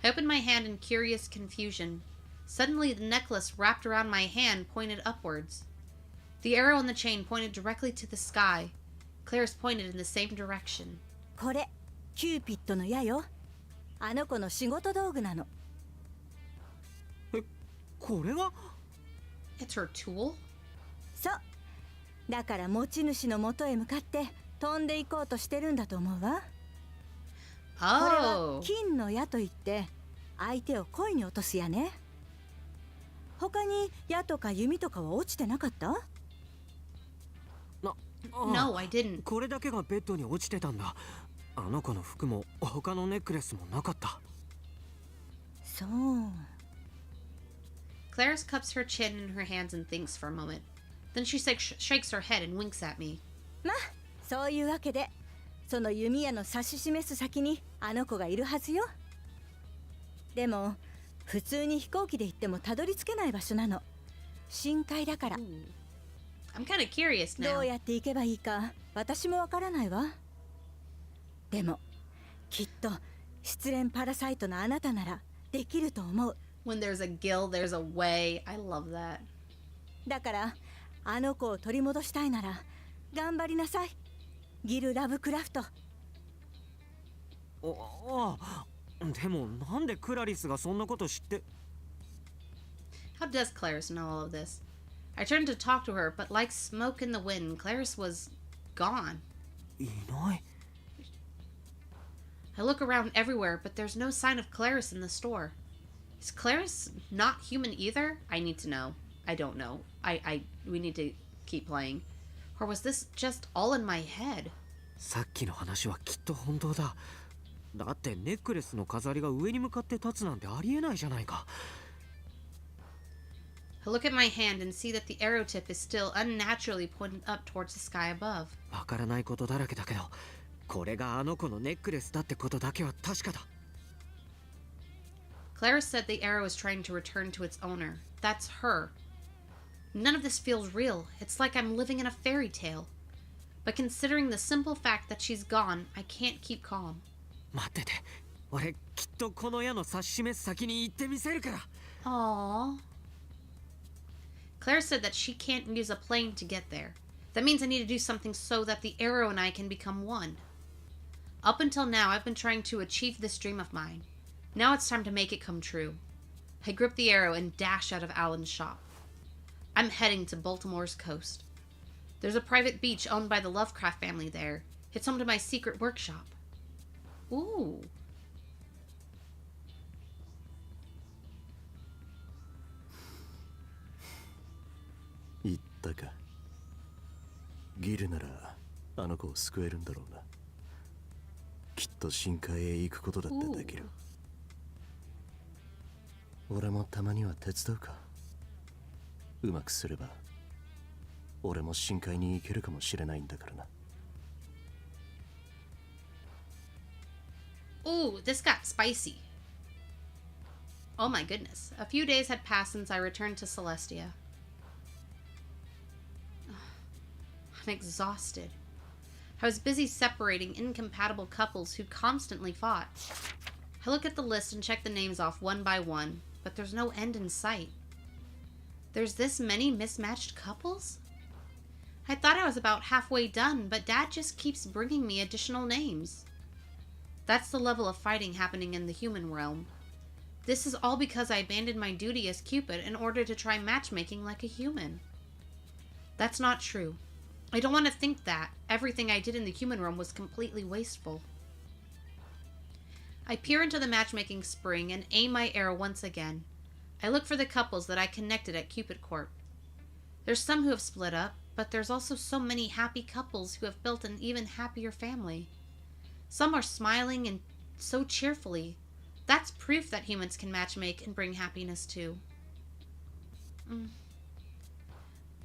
I opened my hand in curious confusion. Suddenly, the necklace wrapped around my hand pointed upwards. The arrow in the chain pointed directly to the sky. Clarice pointed in the same direction. これ、キューピッドの矢よ。あの子の仕事道具なの。これが？ It's her tool? そう。だから持ち主の元へ向かって飛んでいこうとしてるんだと思うわ。これは Oh. 金の矢といって相手を恋に落とす矢ね。他に矢とか弓とかは落ちてなかった？ No, I didn't. これだけがベッドに落ちてたんだ。あの子の服も他のネックレスもなかった。そう。 Clarice cups her chin in her hands and thinks for a moment. Then she shakes her head and winks at me. まあ、そういうわけで、その弓矢の指し示す先にあの子がいるはずよ。でも、普通に飛行機で行ってもたどり着けない場所なの。深海だから。 I'm kind of curious ど now. うやって行けばいいか私もわからないわ。でもきっと失恋パラサイトのあなたならできると思う。 When there's a gill, there's a way. I love that. だからあの子を取り戻したいなら頑張りなさい。ギル・ラブクラフト。でもなんでクラリスがそんなこと知って。 How does Clarice know all of this? I turned to talk to her, but like smoke in the wind, Clarice was gone. いない。 I look around everywhere, but there's no sign of Clarice in the store. Is Clarice not human either? I need to know. I don't know. We need to keep playing. Or was this just all in my head? さっきの話はきっと本当だ。だってネックレスの飾りが上に向かって立つなんてありえないじゃないか。I look at my hand and see that the arrow tip is still unnaturally pointed up towards the sky above. わからないことだらけだけど、これがあの子のネックレスだってことだけは確かだ。Clara said the arrow is trying to return to its owner. That's her. None of this feels real. It's like I'm living in a fairy tale. But considering the simple fact that she's gone, I can't keep calm. 待ってて、俺きっとこの矢の指し示す先に行ってみせるから。Aww. Claire said that she can't use a plane to get there. That means I need to do something so that the arrow and I can become one. Up until now, I've been trying to achieve this dream of mine. Now it's time to make it come true. I grip the arrow and dash out of Alan's shop. I'm heading to Baltimore's coast. There's a private beach owned by the Lovecraft family there. It's home to my secret workshop. Ooh. 言ったか。ギルならあの子を救えるんだろうな。きっと深海へ行くことだってできる。俺もたまには手伝うか。うまくすれば俺も深海に行けるかもしれないんだからな。Ooh, this got spicy. Oh my goodness. A few days had passed since I returned to Celestia. I'm exhausted. I was busy separating incompatible couples who constantly fought. I look at the list and check the names off one by one, but there's no end in sight. There's this many mismatched couples? I thought I was about halfway done, but Dad just keeps bringing me additional names. That's the level of fighting happening in the human realm. This is all because I abandoned my duty as Cupid in order to try matchmaking like a human. That's not true. I don't want to think that everything I did in the human realm was completely wasteful. I peer into the matchmaking spring and aim my arrow once again. I look for the couples that I connected at Cupid Corp. There's some who have split up, but there's also so many happy couples who have built an even happier family. Some are smiling and so cheerfully. That's proof that humans can matchmake and bring happiness too.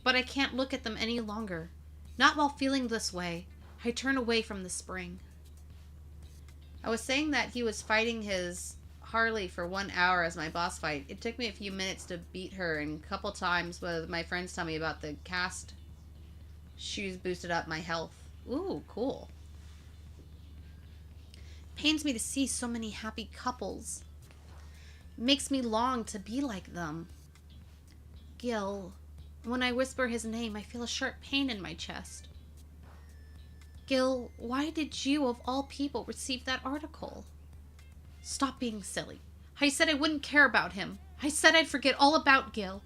But I can't look at them any longer. Not while feeling this way. I turn away from the spring. I was saying that he was fighting his Harley for 1 hour as my boss fight. It took me a few minutes to beat her, and a couple times with my friends tell me about the cast shoes boosted up my health. Ooh, cool. Pains me to see so many happy couples. Makes me long to be like them. Gil. When I whisper his name, I feel a sharp pain in my chest. Gil, why did you, of all people, receive that article? Stop being silly. I said I wouldn't care about him. I said I'd forget all about Gil.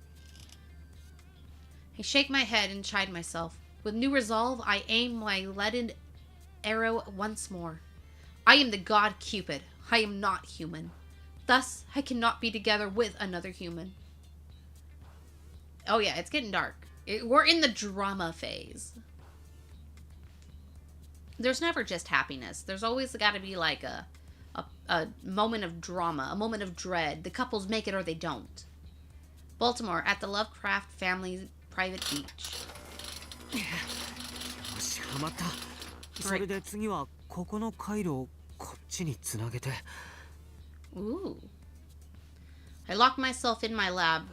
I shake my head and chide myself. With new resolve, I aim my leaden arrow once more. I am the god Cupid. I am not human. Thus, I cannot be together with another human. Oh yeah, it's getting dark. We're in the drama phase. There's never just happiness. There's always got to be like a moment of drama, a moment of dread. The couples make it or they don't. Baltimore, at the Lovecraft family private beach. よし、ハマった。それで次はここの回路をこっちにつなげて。Ooh. I locked myself in my lab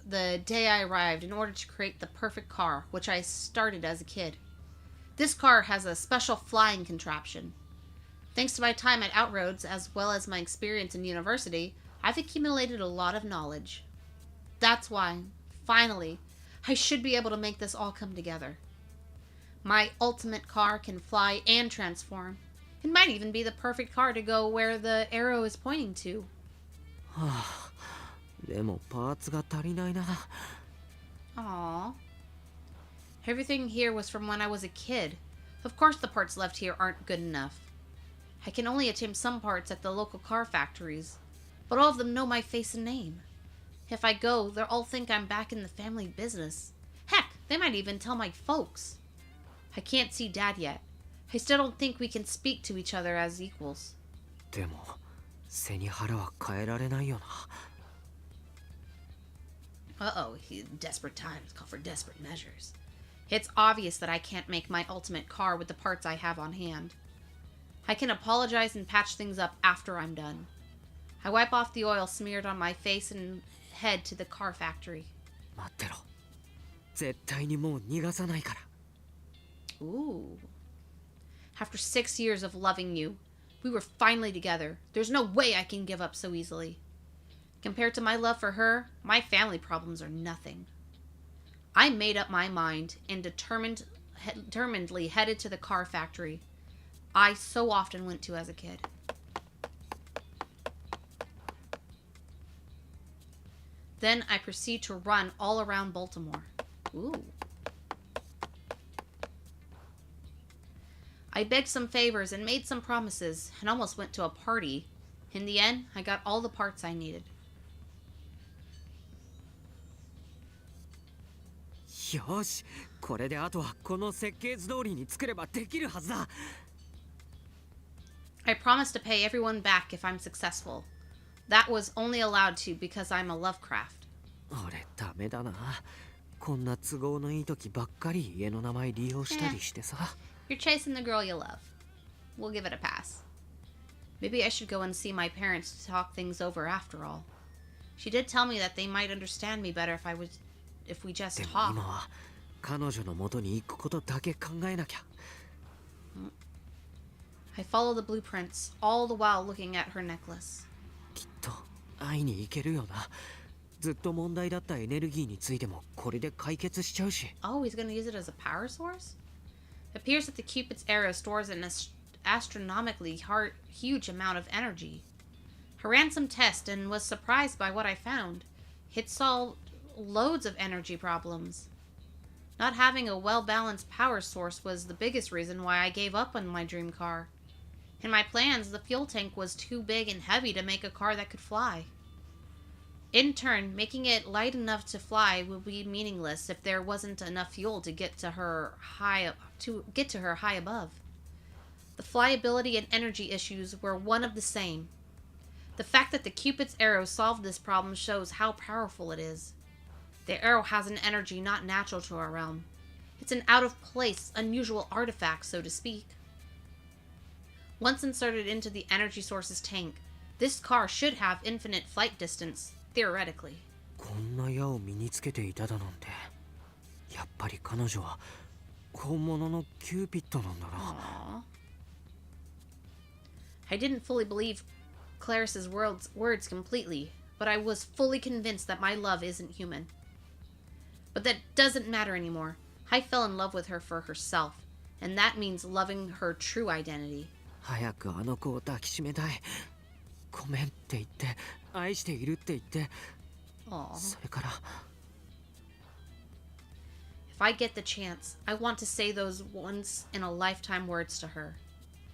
the day I arrived in order to create the perfect car, which I started as a kid. This car has a special flying contraption. Thanks to my time at Outroads, as well as my experience in university, I've accumulated a lot of knowledge. That's why, finally, I should be able to make this all come together. My ultimate car can fly and transform. It might even be the perfect car to go where the arrow is pointing to. はあ、でもパーツが足りないな。Aww. Everything here was from when I was a kid. Of course the parts left here aren't good enough. I can only attempt some parts at the local car factories, but all of them know my face and name. If I go, they'll all think I'm back in the family business. Heck, they might even tell my folks. I can't see Dad yet. I still don't think we can speak to each other as equals. でも背に腹は変えられないよな。Uh-oh, desperate times call for desperate measures. It's obvious that I can't make my ultimate car with the parts I have on hand. I can apologize and patch things up after I'm done. I wipe off the oil smeared on my face and head to the car factory. 待ってろ。絶対にもう逃がさないから。 Ooh. After 6 years of loving you, we were finally together. There's no way I can give up so easily. Compared to my love for her, my family problems are nothing. I made up my mind and determinedly headed to the car factory I so often went to as a kid. Then I proceed to run all around Baltimore. Ooh. I begged some favors and made some promises and almost went to a party. In the end, I got all the parts I needed. よし、これであとはこの設計図通りに作ればできるはずだ。 I promised to pay everyone back if I'm successful. That was only allowed to because I'm a Lovecraft. 俺ダメだな。こんな都合のいい時ばっかり家の名前利用したりしてさ。You're chasing the girl you love. We'll give it a pass. Maybe I should go and see my parents to talk things over after all. She did tell me that they might understand me better if we just でも talk. 今は彼女の元に行くことだけ考えなきゃ。 I follow the blueprints, all the while looking at her necklace. きっと会いに行けるよな。ずっと問題だったエネルギーについてもこれで解決しちゃうし。 Oh, he's gonna use it as a power source? It appears that the Cupid's arrow stores an astronomically huge amount of energy. I ran some tests and was surprised by what I found. It solved loads of energy problems. Not having a well-balanced power source was the biggest reason why I gave up on my dream car. In my plans, the fuel tank was too big and heavy to make a car that could fly. In turn, making it light enough to fly would be meaningless if there wasn't enough fuel to get to her high above. The flyability and energy issues were one of the same. The fact that the Cupid's arrow solved this problem shows how powerful it is. The arrow has an energy not natural to our realm. It's an out-of-place, unusual artifact, so to speak. Once inserted into the energy source's tank, this car should have infinite flight distance, theoretically. こんな矢を身につけていただなんて。やっぱり彼女は本物のキューピッドなんだな。 I didn't fully believe Clarice's words completely, but I was fully convinced that my love isn't human. But that doesn't matter anymore. I fell in love with her for herself, and that means loving her true identity. 早くあの子を抱きしめたい。ごめんって言って、愛しているって言って。 Aww. それから。 If I get the chance, I want to say those once in a lifetime words to her.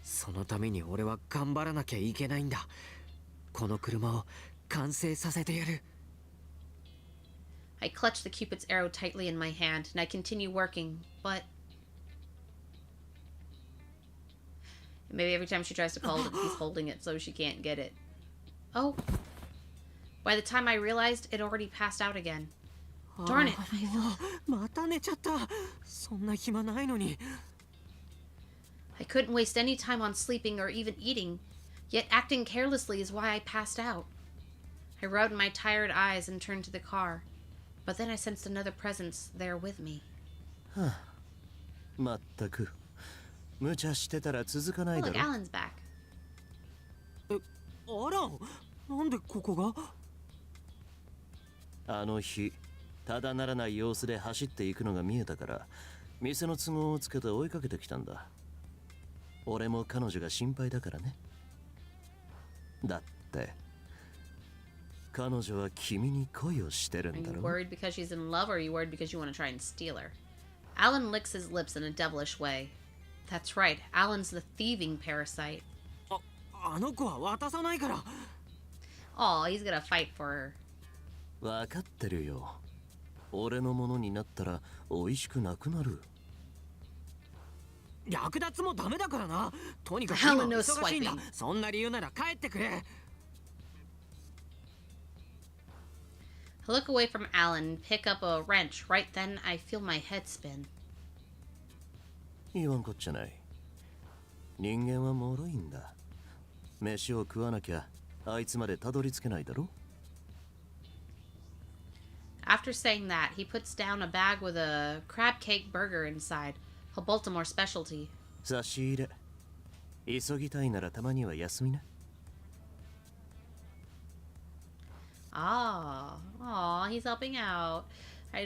そのために俺は頑張らなきゃいけないんだ。この車を完成させてやる。 I clutch the Cupid's arrow tightly in my hand, and I continue working, but... Maybe every time she tries to hold it, he's holding it so she can't get it. Oh. By the time I realized, it already passed out again. Darn it. また寝ちゃった。そんな暇ないのに。 I couldn't waste any time on sleeping or even eating, yet acting carelessly is why I passed out. I rubbed my tired eyes and turned to the car, but then I sensed another presence there with me. まったく無茶してたら続かな Oh, いだ look, ろ。 Alan's back. アラン、なんでここが？あの日ただならない様子で走っていくのが見えたから店の都合をつけて追いかけてきたんだ。俺も彼女が心配だからね。だって彼女は君に恋をしてる Are んだ you ろ。 worried because she's in love, or are you worried because you want to try and steal her? Alan licks his lips in a devilish way. That's right, Alan's the thieving parasite. あの子は渡さないから。 Oh, he's gonna fight for her. わかってるよ。俺のものになったら美味しくなくなる。略奪もダメだからな。とにかく Alan 今 knows 忙しいんだ swiping.。そんな理由なら帰ってくれ。I look away from Alan and pick up a wrench. Right then, I feel my head spin. 言わんこっちゃない。人間は脆いんだ。飯を食わなきゃあいつまでたどり着けないだろ。 After saying that, he puts down a bag with a crab cake burger inside, a Baltimore specialty. 差し入れ。急ぎたいならたまには休みな。 He's helping out.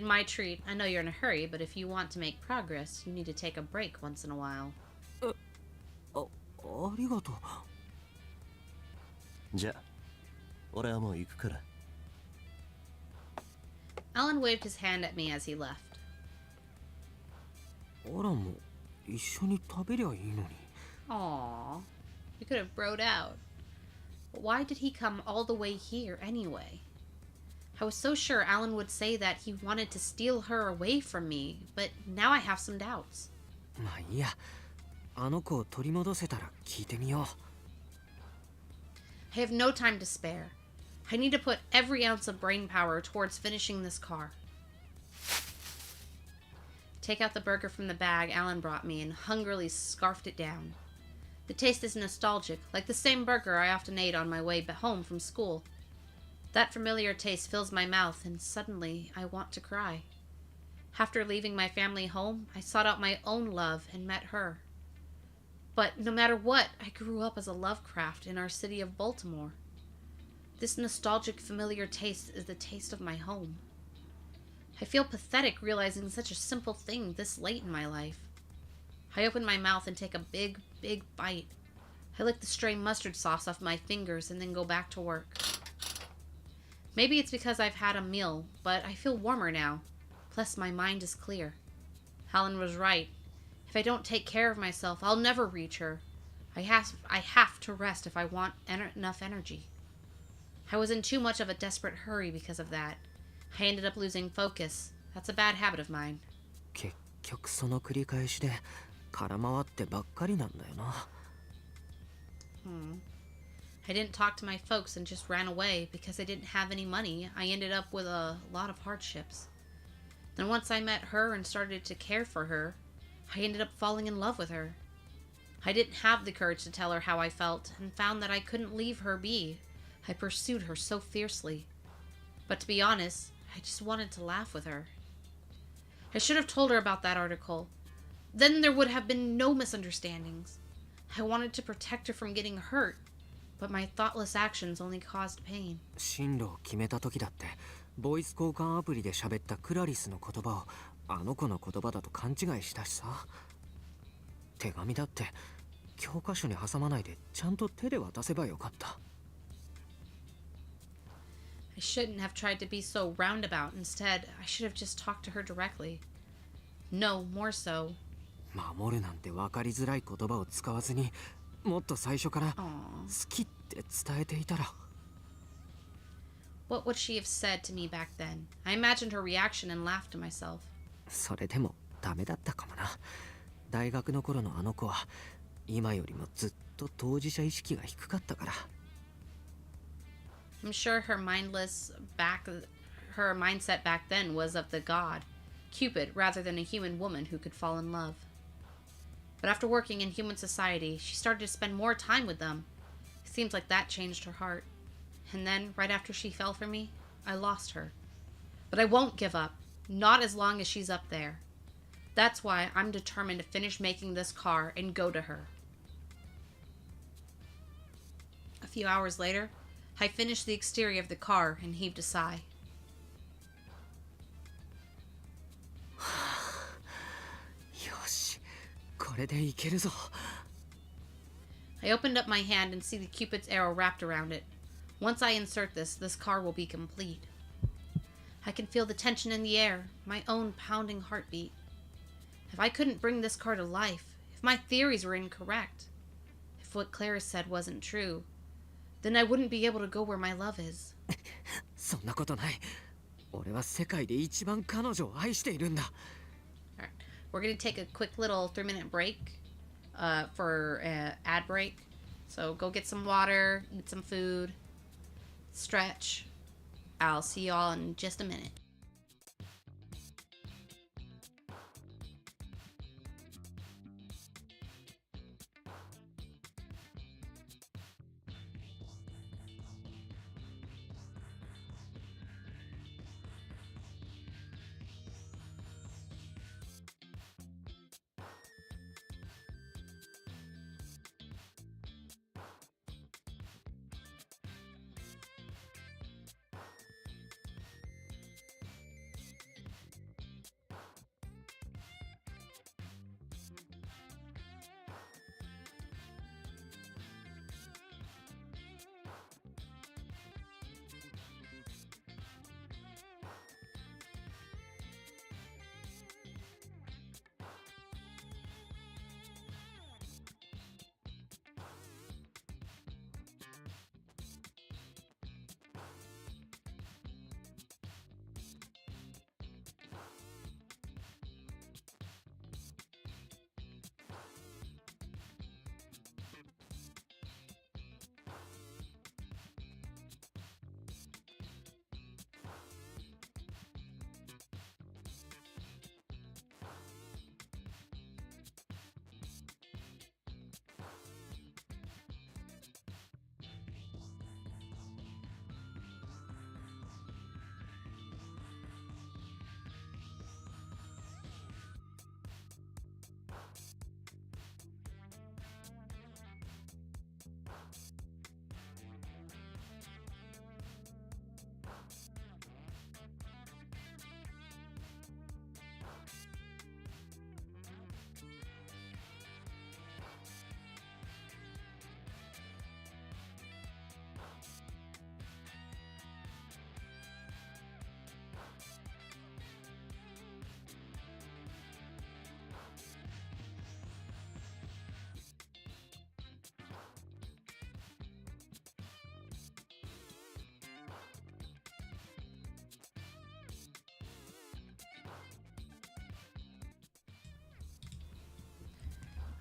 My treat. I know you're in a hurry, but if you want to make progress, you need to take a break once in a while. ありがとう。じゃあ、俺はもう行くから。 Alan waved his hand at me as he left. アランも一緒に食べりゃいいのに。 Aw, we could have broed out. But why did he come all the way here anyway? I was so sure Alan would say that he wanted to steal her away from me, but now I have some doubts. まあいいや。あの子を取り戻せたら聞いてみよう。 I have no time to spare. I need to put every ounce of brain power towards finishing this car. Take out the burger from the bag Alan brought me and hungrily scarfed it down. The taste is nostalgic, like the same burger I often ate on my way home from school. That familiar taste fills my mouth, and suddenly I want to cry. After leaving my family home, I sought out my own love and met her. But no matter what, I grew up as a Lovecraft in our city of Baltimore. This nostalgic, familiar taste is the taste of my home. I feel pathetic realizing such a simple thing this late in my life. I open my mouth and take a big, big bite. I lick the stray mustard sauce off my fingers and then go back to work. Maybe it's because I've had a meal, but I feel warmer now. Plus, my mind is clear. Alan was right. If I don't take care of myself, I'll never reach her. I have to rest if I want enough energy. I was in too much of a desperate hurry because of that. I ended up losing focus. That's a bad habit of mine. 結局その繰り返しで空回ってばっかりなんだよな。I didn't talk to my folks and just ran away because I didn't have any money. I ended up with a lot of hardships. Then once I met her and started to care for her, I ended up falling in love with her. I didn't have the courage to tell her how I felt and found that I couldn't leave her be. I pursued her so fiercely. But to be honest, I just wanted to laugh with her. I should have told her about that article. Then there would have been no misunderstandings. I wanted to protect her from getting hurt, but my thoughtless actions only caused pain. 進路を決めた時だってボイス交換アプリで喋ったクラリスの言葉をあの子の言葉だと勘違いしたしさ。手紙だって教科書に挟まないでちゃんと手で渡せばよかった。 I shouldn't have tried to be so roundabout. Instead, I should have just talked to her directly. No, more so. 守るなんて分かりづらい言葉を使わずにもっと最初から好 Aw. きって伝えていたら。 What would she have said to me back then? I imagined her reaction and laughed to myself. それでもダメだったかもな。大学の頃のあの子は今よりもずっと当事者意識が低かったから。 I'm sure her mindset back then was of the god, Cupid, rather than a human woman who could fall in love. But after working in human society, she started to spend more time with them. It seems like that changed her heart. And then, right after she fell for me, I lost her. But I won't give up, not as long as she's up there. That's why I'm determined to finish making this car and go to her. A few hours later, I finished the exterior of the car and heaved a sigh. よし、これでいけるぞ。 I opened up my hand and see the Cupid's arrow wrapped around it. Once I insert this car will be complete. I can feel the tension in the air, my own pounding heartbeat. If I couldn't bring this car to life, if my theories were incorrect, if what Clara said wasn't true, then I wouldn't be able to go where my love is. そんなことない。俺は世界で一番彼女を愛しているんだ。 Alright, we're going to take a quick little 3-minute break for ad break. So go get some water, eat some food, stretch, I'll see y'all in just a minute.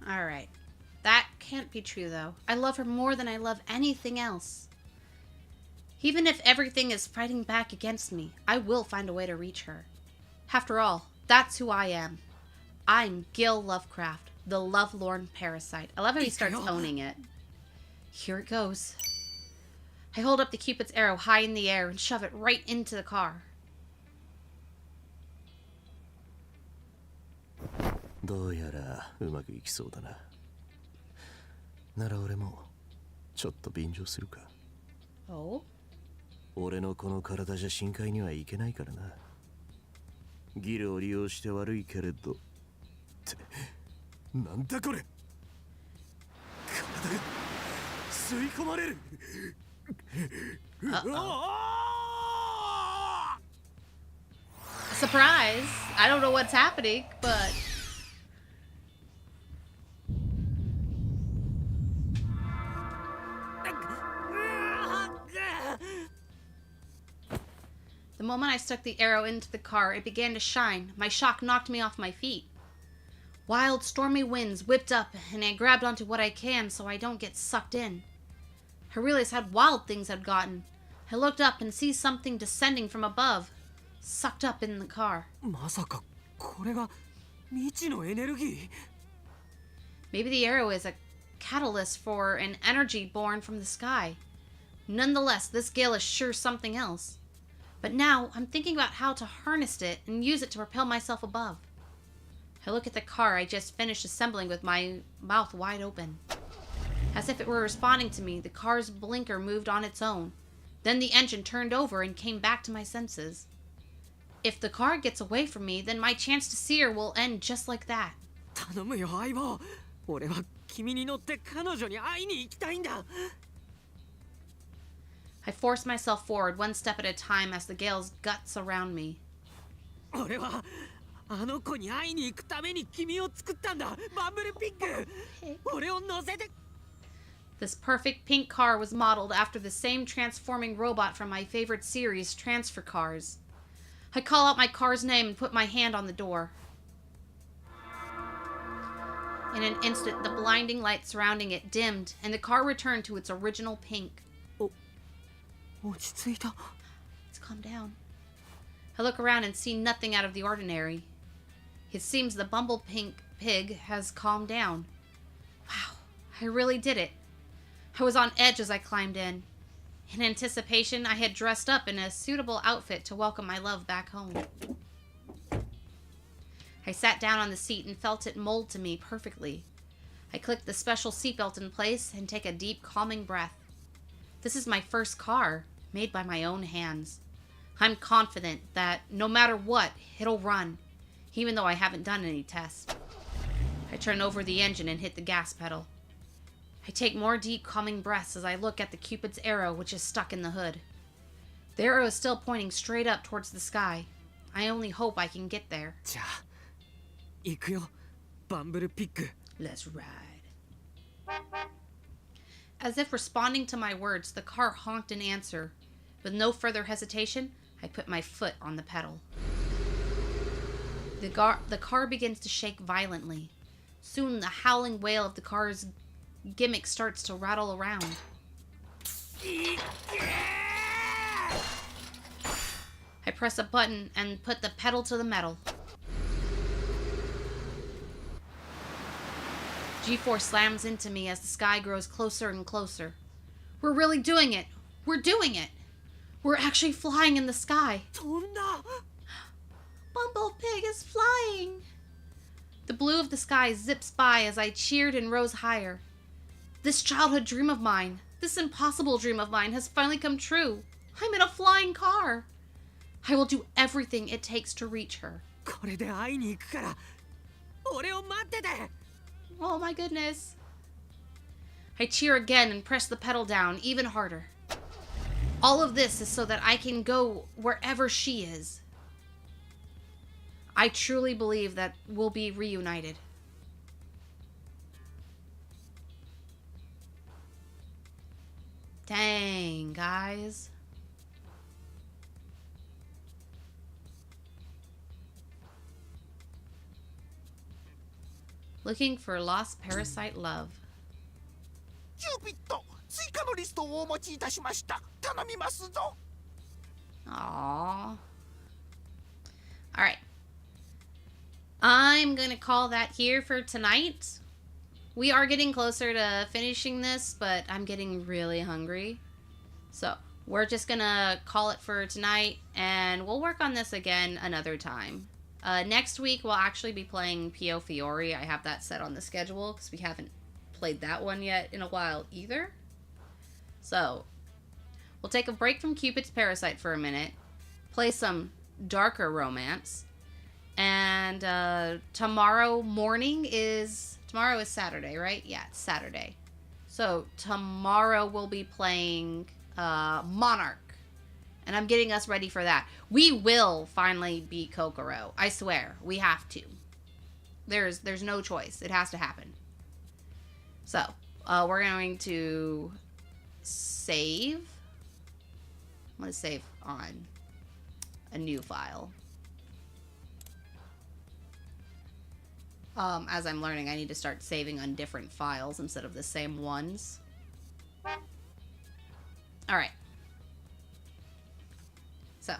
All right. That can't be true, though. I love her more than I love anything else. Even if everything is fighting back against me, I will find a way to reach her. After all, that's who I am. I'm Gil Lovecraft, the lovelorn parasite. I love how he starts owning it. Here it goes. I hold up the Cupid's arrow high in the air and shove it right into the car. どうやらうまくいきそうだな。なら俺もちょっと便乗するか。Oh? 俺のこの体じゃ深海にはいけないからな。ギルを利用して悪いけれど。ってなんだこれ。体が吸い込まれる。Surprise! I don't know what's happening, but... The moment I stuck the arrow into the car, it began to shine. My shock knocked me off my feet. Wild, stormy winds whipped up, and I grabbed onto what I can so I don't get sucked in. I realized how wild things had gotten. I looked up and see something descending from above, sucked up in the car. まさかこれが未知のエネルギー Maybe the arrow is a catalyst for an energy born from the sky. Nonetheless, this gale is sure something else. But now, I'm thinking about how to harness it and use it to propel myself above. I look at the car I just finished assembling with my mouth wide open. As if it were responding to me, the car's blinker moved on its own. Then the engine turned over and came back to my senses. If the car gets away from me, then my chance to see her will end just like that. 頼むよ相棒俺は君に乗って彼女に会いに行きたいんだ I forced myself forward one step at a time as the gale's guts around me. 俺はあの子に会いに行くために君を作ったんだバンブルピック俺を乗せて This perfect pink car was modeled after the same transforming robot from my favorite series, Transfer Cars. I call out my car's name and put my hand on the door. In an instant, the blinding light surrounding it dimmed, and the car returned to its original pink. 落ち着いた It's It's calmed down. I look around and see nothing out of the ordinary. It seems the bumble pink pig has calmed down. Wow, I really did it. I was on edge as I climbed in. In anticipation, I had dressed up in a suitable outfit to welcome my love back home. I sat down on the seat and felt it mold to me perfectly. I clicked the special seatbelt in place and take a deep, calming breath. This is my first car, made by my own hands. I'm confident that no matter what, it'll run, even though I haven't done any tests. I turn over the engine and hit the gas pedal. I take more deep, calming breaths as I look at the Cupid's arrow, which is stuck in the hood. The arrow is still pointing straight up towards the sky. I only hope I can get there. じゃあ行くよバンブルピッグ Let's ride. As if responding to my words, the car honked in answer. With no further hesitation, I put my foot on the pedal. The car begins to shake violently. Soon, the howling wail of the car's gimmick starts to rattle around. I press a button and put the pedal to the metal. G-force slams into me as the sky grows closer and closer. We're really doing it. We're doing it. We're actually flying in the sky. 飛んだ Bumble Pig is flying. The blue of the sky zips by as I cheered and rose higher. This childhood dream of mine, this impossible dream of mine has finally come true. I'm in a flying car. I will do everything it takes to reach her. これで会いに行くから俺を待ってて Oh my goodness. I cheer again and press the pedal down even harder. All of this is so that I can go wherever she is. I truly believe that we'll be reunited. Dang, guys. Looking for lost parasite love. キューピッド、追加のリストをお持ちいたしました。頼みますぞ。Aww. Alright. I'm gonna call that here for tonight. We are getting closer to finishing this, but I'm getting really hungry. So, we're just gonna call it for tonight, and we'll work on this again another time. Next week, we'll actually be playing Pio Fiori. I have that set on the schedule, because we haven't played that one yet in a while either. So, we'll take a break from Cupid's Parasite for a minute, play some darker romance, and tomorrow is Saturday, right? Yeah, it's Saturday. So tomorrow we'll be playing Monarch, and I'm getting us ready for that. We will finally beat Kokoro. I swear, we have to. There's no choice. It has to happen. So we're going to save. I'm going to save on a new file. As I'm learning, I need to start saving on different files instead of the same ones. Alright. So,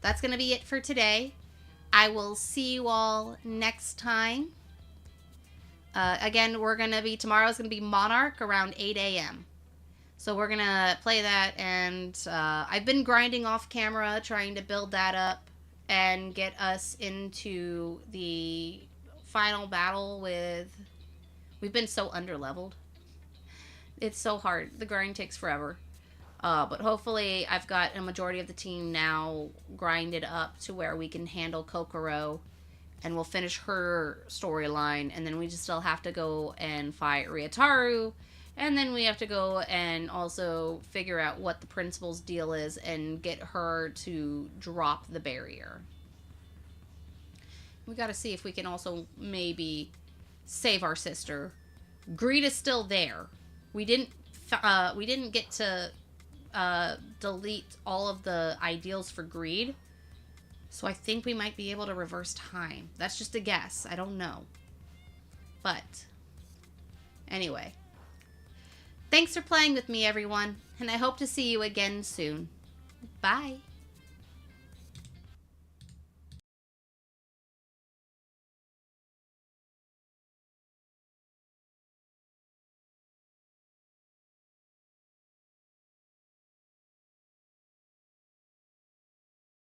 that's going to be it for today. I will see you all next time. Again, tomorrow's going to be Monarch around 8 a.m. So we're going to play that, and I've been grinding off camera, trying to build that up and get us into the final battle with... We've been so underleveled. It's so hard. The grind takes forever. But hopefully I've got a majority of the team now grinded up to where we can handle Kokoro, and we'll finish her storyline, and then we just still have to go and fight Ryutaru, and then we have to go and also figure out what the principal's deal is and get her to drop the barrier. We gotta see if we can also maybe save our sister. Greed is still there. We didn't get to delete all of the ideals for Greed, so I think we might be able to reverse time. That's just a guess. I don't know. But anyway, thanks for playing with me, everyone, and I hope to see you again soon. Bye.